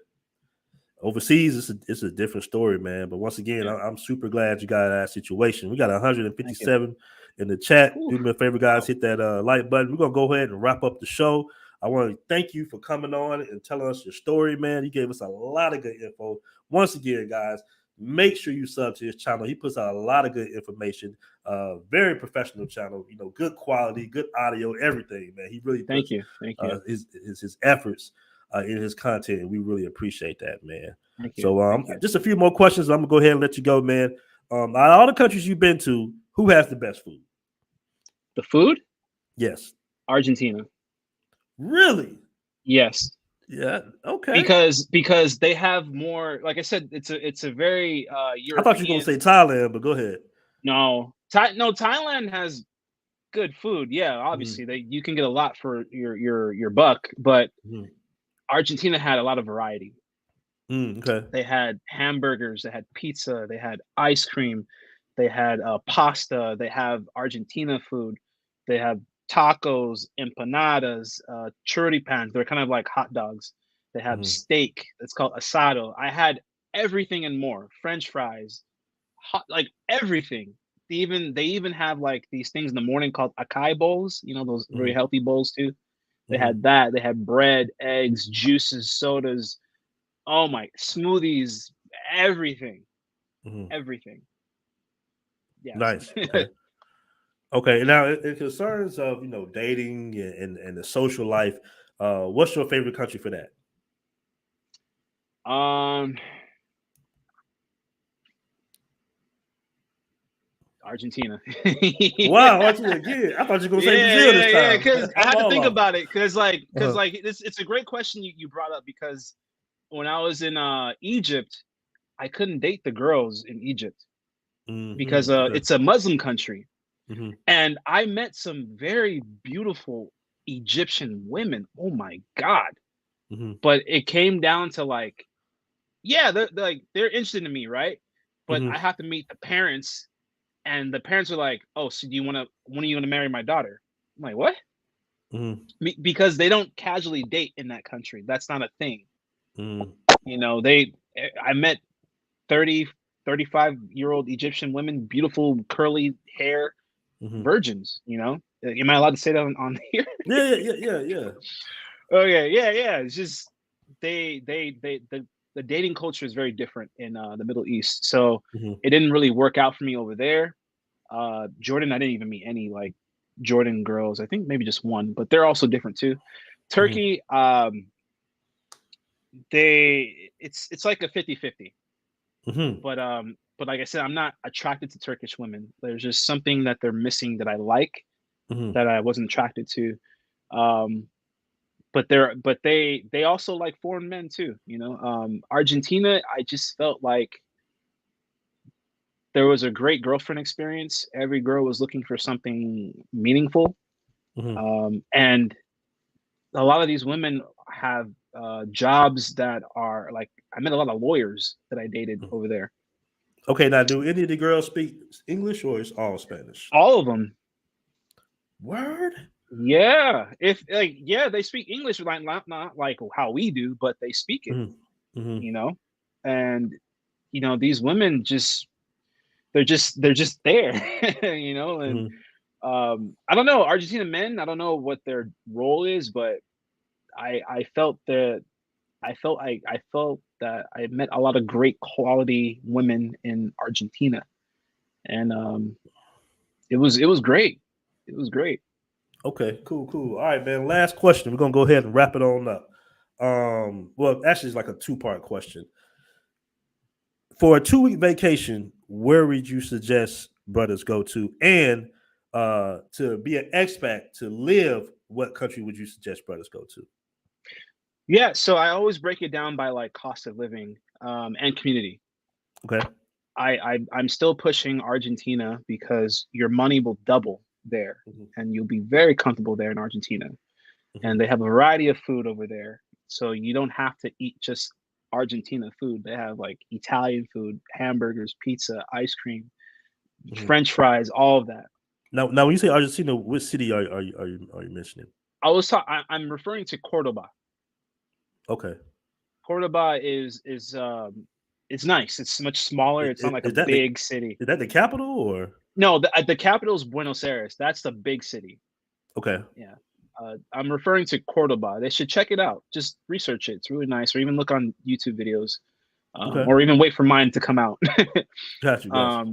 overseas, it's a different story, man. But once again, yeah. I'm super glad you got that situation. We got Thank you. 157 in the chat. Whew. Do me a favor, guys, Wow. hit that like button. We're gonna go ahead and wrap up the show. I want to thank you for coming on and telling us your story, man. You gave us a lot of good info. Once again, guys, make sure you sub to his channel. He puts out a lot of good information. Very professional channel. Good quality, good audio, everything, man. He really Thank puts you. Thank you. his efforts in his content, and we really appreciate that, man. Thank you. So, Thank you. just a few more questions. I'm gonna go ahead and let you go, man. Out of all the countries you've been to, who has the best food? The food? Yes. Argentina. Really? Yes. Yeah. Okay. Because they have more. Like I said, it's a very I thought you were gonna European. say Thailand, but go ahead. No, no. Thailand has good food. Yeah, obviously you can get a lot for your buck, but Mm-hmm. Argentina had a lot of variety. Okay. They had hamburgers, they had pizza, they had ice cream, they had pasta, they have Argentina food, they have tacos, empanadas, choripans. They're kind of like hot dogs. They have Mm-hmm. steak. It's called asado. I had everything and more. French fries, hot, like everything. They even have like these things in the morning called acai bowls. You know, those very Mm-hmm. healthy bowls too. They Mm-hmm. had that. They had bread, eggs, juices, sodas. Oh my, smoothies, everything, Mhm. everything. Yes. Nice. Okay. Okay. Now, in concerns of dating and the social life, what's your favorite country for that? um, Argentina. Wow, aren't you again? I thought you were gonna say Brazil this Yeah. time. Because I I'm had to all think off. about it. Because Uh-huh. like it's a great question you brought up because when I was in Egypt, I couldn't date the girls in Egypt because Okay. it's a Muslim country, Hmm. and I met some very beautiful Egyptian women. Oh my god! Hmm. But it came down to like, yeah, they're interested in me, right? But Hmm. I have to meet the parents, and the parents are like, "Oh, so do you want to? When are you going to marry my daughter?" I'm like, "What?" Hmm. Because they don't casually date in that country. That's not a thing. Hmm. I met 30, 35-year-old Egyptian women, beautiful curly hair, Hmm. virgins. Am I allowed to say that on here? Yeah, yeah, yeah, yeah, yeah. Okay, yeah. It's just they the dating culture is very different in the Middle East. So Hmm. it didn't really work out for me over there. Jordan, I didn't even meet any like Jordan girls. I think maybe just one, but they're also different too. Hmm. Turkey, it's like a 50-50. Hmm. But like I said, I'm not attracted to Turkish women. There's just something that they're missing that I like Hmm. that I wasn't attracted to. Um, but they also like foreign men too. Argentina, I just felt like there was a great girlfriend experience. Every girl was looking for something meaningful, Hmm. and a lot of these women have jobs that are like I met a lot of lawyers that I dated over there. Okay, now do any of the girls speak English or is all Spanish? All of them. Word. Yeah, if like yeah, they speak English like not like how we do, but they speak it, Hmm. Hmm. you know. And these women they're just there, and Hmm. I don't know, Argentina men, I don't know what their role is, but I felt that I felt that I met a lot of great quality women in Argentina, and it was great. It was great. Okay, cool, cool. All right, man. Last question. We're gonna go ahead and wrap it on up. Well, actually, it's like a two-part question. For a 2 week vacation, where would you suggest brothers go to? And to be an expat to live, what country would you suggest brothers go to? Yeah, so I always break it down by like cost of living and community. Okay. I'm still pushing Argentina because your money will double there, Hmm. and you'll be very comfortable there in Argentina. Hmm. And they have a variety of food over there, so you don't have to eat just Argentina food. They have like Italian food, hamburgers, pizza, ice cream, Hmm. French fries, all of that. Now, when you say Argentina, which city are you mentioning? I'm referring to Cordoba. Okay. Cordoba is it's nice. It's much smaller. It's not like a Is that the big city. capital or No, the capital is Buenos Aires. That's the big city. okay? Yeah. I'm referring to Cordoba. They should check it out. Just research it. It's really nice. Or even look on YouTube videos, Okay. or even wait for mine to come out. Got you. Got you.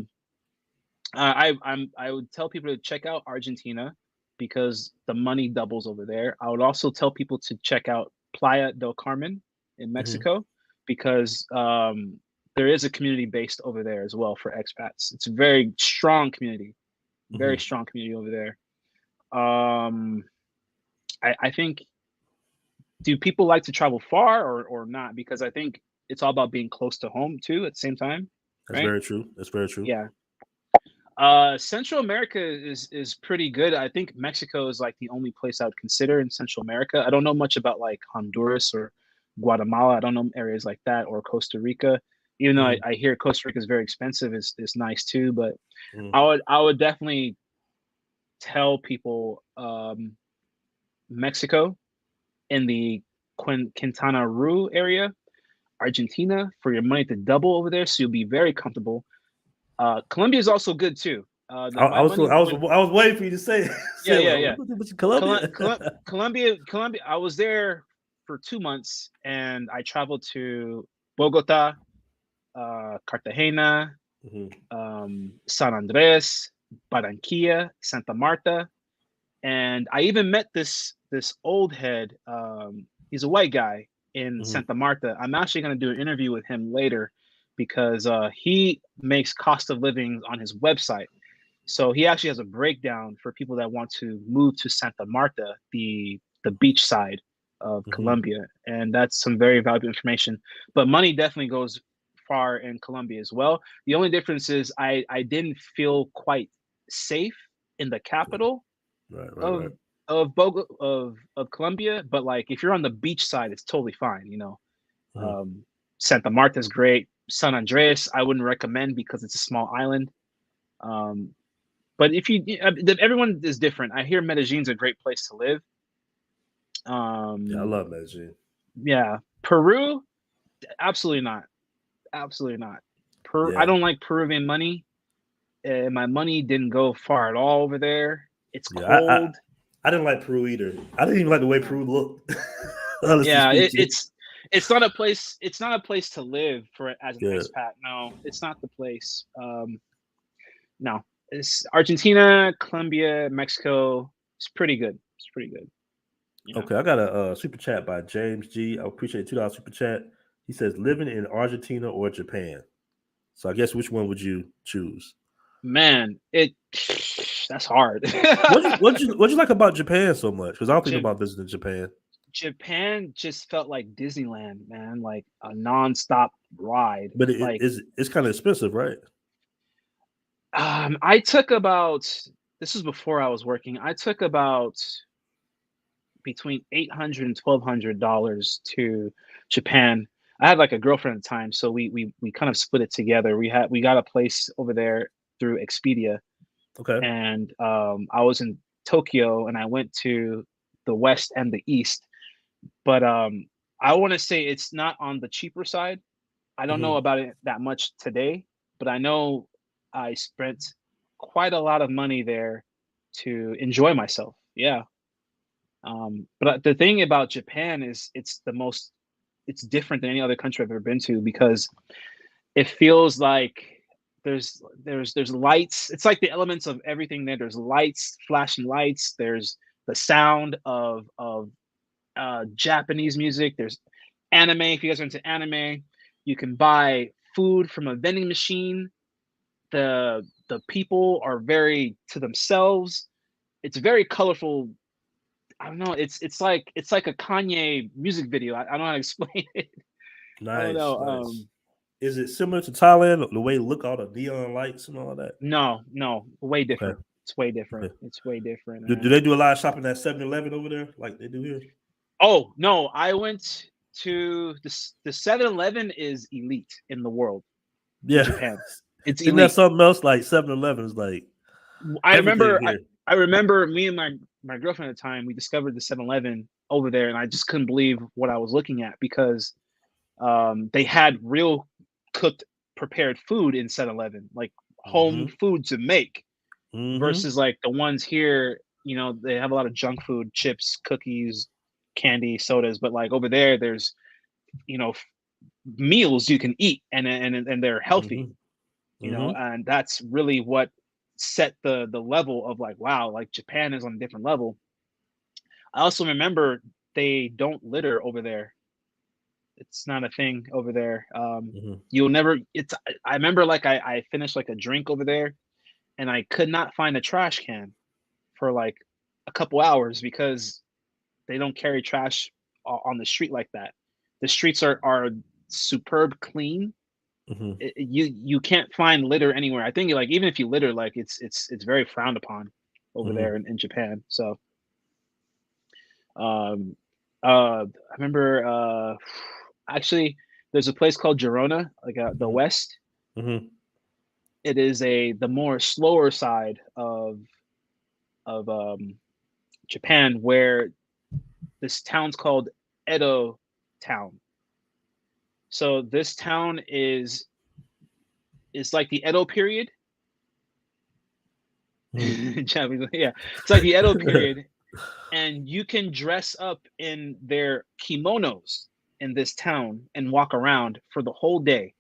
um, I would tell people to check out Argentina because the money doubles over there. I would also tell people to check out Playa del Carmen in Hmm. Mexico because there is a community based over there as well for expats. It's a very Hmm. strong community over there. Um, I think, do people like to travel far or not? Because I think it's all about being close to home too at the same time, That's right? very true. That's very true. Yeah. Central America is pretty good. I think Mexico is like the only place I would consider in Central America. I don't know much about like Honduras or Guatemala. I don't know areas like that or Costa Rica. Even though Hmm. I hear Costa Rica is very expensive, is nice too. But Hmm. I would definitely tell people Mexico in the Quintana Roo area, Argentina for your money to double over there, so you'll be very comfortable. Colombia is also good too. My money went. I was waiting for you to say Yeah, say yeah, like yeah. what's Colombia? Colombia. I was there for 2 months, and I traveled to Bogota, Cartagena, Mhm. San Andres, Barranquilla, Santa Marta, and I even met this old head. He's a white guy in Mhm. Santa Marta. I'm actually going to do an interview with him later because he makes cost of living on his website. So he actually has a breakdown for people that want to move to Santa Marta, the beach side of Mhm. Colombia, and that's some very valuable information. But money definitely goes far in Colombia as well. The only difference is I didn't feel quite safe in the capital Right. Right. of Right. of Colombia, but like if you're on the beach side, it's totally fine. Mhm. Um, Santa Marta's great. San Andres, I wouldn't recommend because it's a small island. Um, but if you, everyone is different. I hear Medellin's a great place to live. Yeah, I Um, love Medellin. yeah, Peru, absolutely not, absolutely not. I Yeah. don't like Peruvian money. My money didn't go far at all over there. It's Yeah. I cold. I didn't like Peru either. I didn't even like the way Yeah. Peru looked. Honestly Yeah, speaking. it's not a place. It's not a place to live for as an Good. expat. No, it's not the place. No, it's Argentina, Colombia, Mexico. It's pretty good. It's pretty good. You know, Okay, I got a super chat by James G. I appreciate $2 super chat. He says living in Argentina or Japan. So I guess which one would you choose? man, it that's hard. What you like about Japan so much? Because I don't think Ja- about visiting Japan. Japan just felt like Disneyland, man, like a nonstop ride. But Like, it's kind of expensive, right? I took about this was before I was working. I took about between $800 and $1,200 to Japan. I had like a girlfriend at the time, so we kind of split it together. We got a place over there through Expedia, Okay. and I was in Tokyo, and I went to the west and the east. But I want to say it's not on the cheaper side. I don't know Hmm. about it that much today, but I know I spent quite a lot of money there to enjoy myself. Yeah. But the thing about Japan is it's different than any other country I've ever been to because it feels like there's lights. It's like the elements of everything there. There's lights, flashing lights. There's the sound of Japanese music. There's anime. If you guys are into anime, you can buy food from a vending machine. The people are very to themselves. It's very colorful. I don't know. It's like a Kanye music video. I don't know how to explain it. I don't Nice, know. nice. Is it similar to Thailand? The way it look, all the neon lights and all that? No, no, way Okay. different. It's way different. Okay. It's way different, Do man. they do a lot of shopping at 7-Eleven over there, like they do here? Oh no, I went to the 7-Eleven is elite in the world in Yeah. Japan. It's Isn't that elite. something else? Like 7-Eleven is like I everything remember I, here. I remember me and my girlfriend at the time, we discovered the 7-Eleven over there, and I just couldn't believe what I was looking at because they had real cooked prepared food in 7-Eleven, like home Mhm. food to make Mhm. versus like the ones here, they have a lot of junk food, chips, cookies, candy, sodas, but like over there, there's you know f- meals you can eat and they're healthy, Mhm. Mhm. and that's really what set the level of like wow, like Japan is on a different level. I also remember they don't litter over there. It's not a thing over there. Mhm. You'll never. I remember like I finished like a drink over there, and I could not find a trash can for like a couple hours because they don't carry trash on the street like that. The streets are superb clean. Mhm. You can't find litter anywhere. I think like even if you litter, like it's very frowned upon over there Mhm. in Japan. So um, I remember actually there's a place called Girona, like the Mhm. West. Mhm. It is the more slower side of Japan, where this town's called Edo Town. So this town is like the Edo period. Mhm. Japanese, yeah, it's like the Edo period, and you can dress up in their kimonos in this town and walk around for the whole day.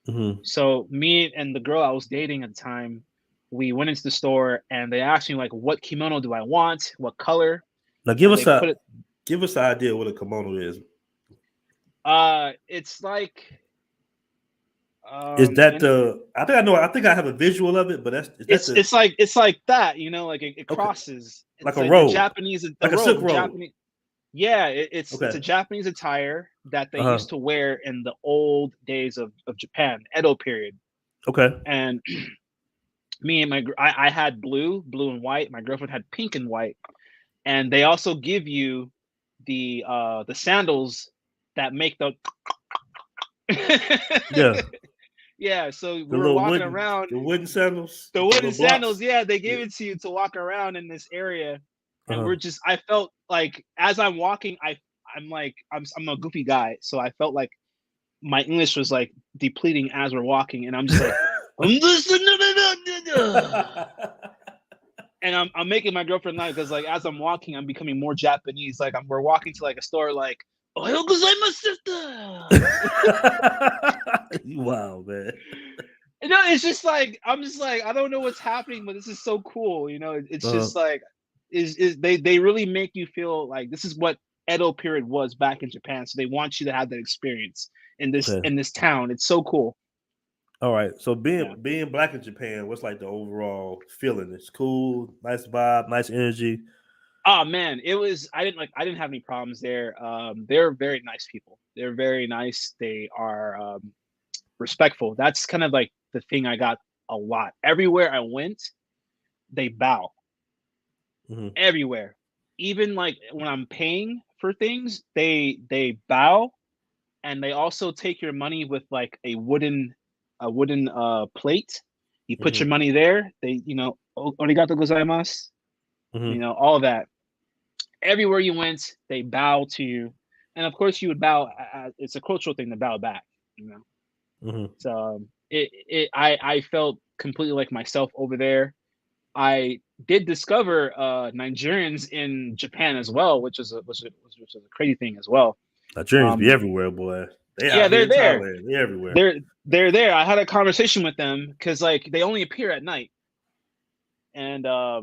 Mm-hmm. So me and the girl I was dating at the time, we went into the store and they asked me like, what kimono do I want? What color? Now And they put it. give us an idea what a kimono is. It's like Is that and the? I think I know. I think I have a visual of it, but is that the? it's like that, you know, like it Okay, crosses. like It's a like the robe, Japanese, the like a robe, silk the robe. Japanese. Yeah, it's a Okay. Japanese attire that they Uh-huh. used to wear in the old days of Japan, Edo period. Okay. And me and I had blue and white. My girlfriend had pink and white. And they also give you the sandals that make the Yeah. yeah. So we The were little walking around the wooden sandals the with the wooden little blocks. sandals. Yeah, they gave Yeah. it to you to walk around in this area, and Uh-huh. I felt like as I'm walking, I'm a goofy guy, so I felt like my English was like depleting as we're walking, and I'm just like, and I'm making my girlfriend laugh because like as I'm walking, I'm becoming more Japanese. Like we're walking to like a store, like "Ohayo gozaimasu, sister." Wow, man. You know, it's just like I'm just like I don't know what's happening, but this is so cool. You know, it's Uh-huh. just like is they really make you feel like this is what Edo period was back in Japan. So they want you to have that experience Okay. in this town. It's so cool. All right. So Yeah. being black in Japan, what's like the overall feeling? It's cool, nice vibe, nice energy. Oh man, I didn't have any problems there. They're very nice people. They're very nice. They are respectful. That's kind of like the thing I got a lot. Everywhere I went, they bow. Mm-hmm. Everywhere. Even like when I'm paying for things, they bow, and they also take your money with like a wooden plate. You put Mm-hmm. your money there. They, you know, "Arigato gozaimasu." You Mm-hmm. know, all of that. Everywhere you went, they bow to you, and of course you would bow. It's a cultural thing to bow back, you know. Mm-hmm. So I felt completely like myself over there. I did discover Nigerians in Japan as well, which is a crazy thing as well. Nigerians be Um, everywhere, boy. They yeah, out here they're in there. Thailand. They everywhere. They're there. I had a conversation with them because like they only appear at night, and I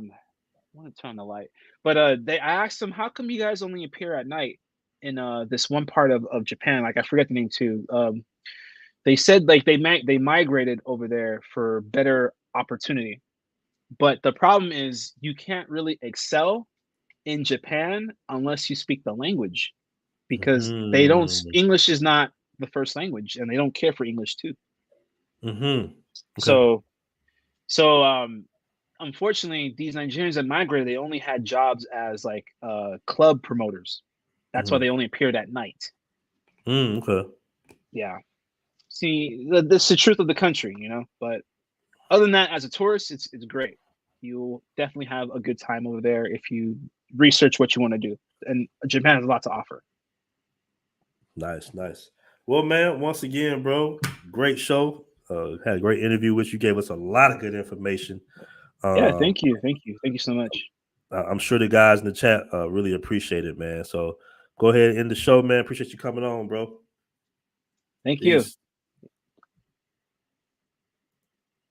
want to turn on the light. But I asked them, how come you guys only appear at night in this one part of Japan? Like I forget the name too. They said like they migrated over there for better opportunity. But the problem is you can't really excel in Japan unless you speak the language because they don't Mm-hmm. English is not the first language and they don't care for English too. Mm-hmm. Okay. So so unfortunately these Nigerians that migrated they only had jobs as like club promoters. That's why Mm-hmm. they only appeared at night. Okay. Yeah. See, that's the truth of the country, you know. But other than that, as a tourist, it's great. You'll definitely have a good time over there if you research what you want to do. And Japan has a lot to offer. Nice, nice. Well, man, once again, bro, great show. Had a great interview with you. Gave us a lot of good information. Yeah, Um, thank you, thank you so much. I'm sure the guys in the chat really appreciate it, man. So go ahead and end the show, man. Appreciate you coming on, bro. Thank you. Peace.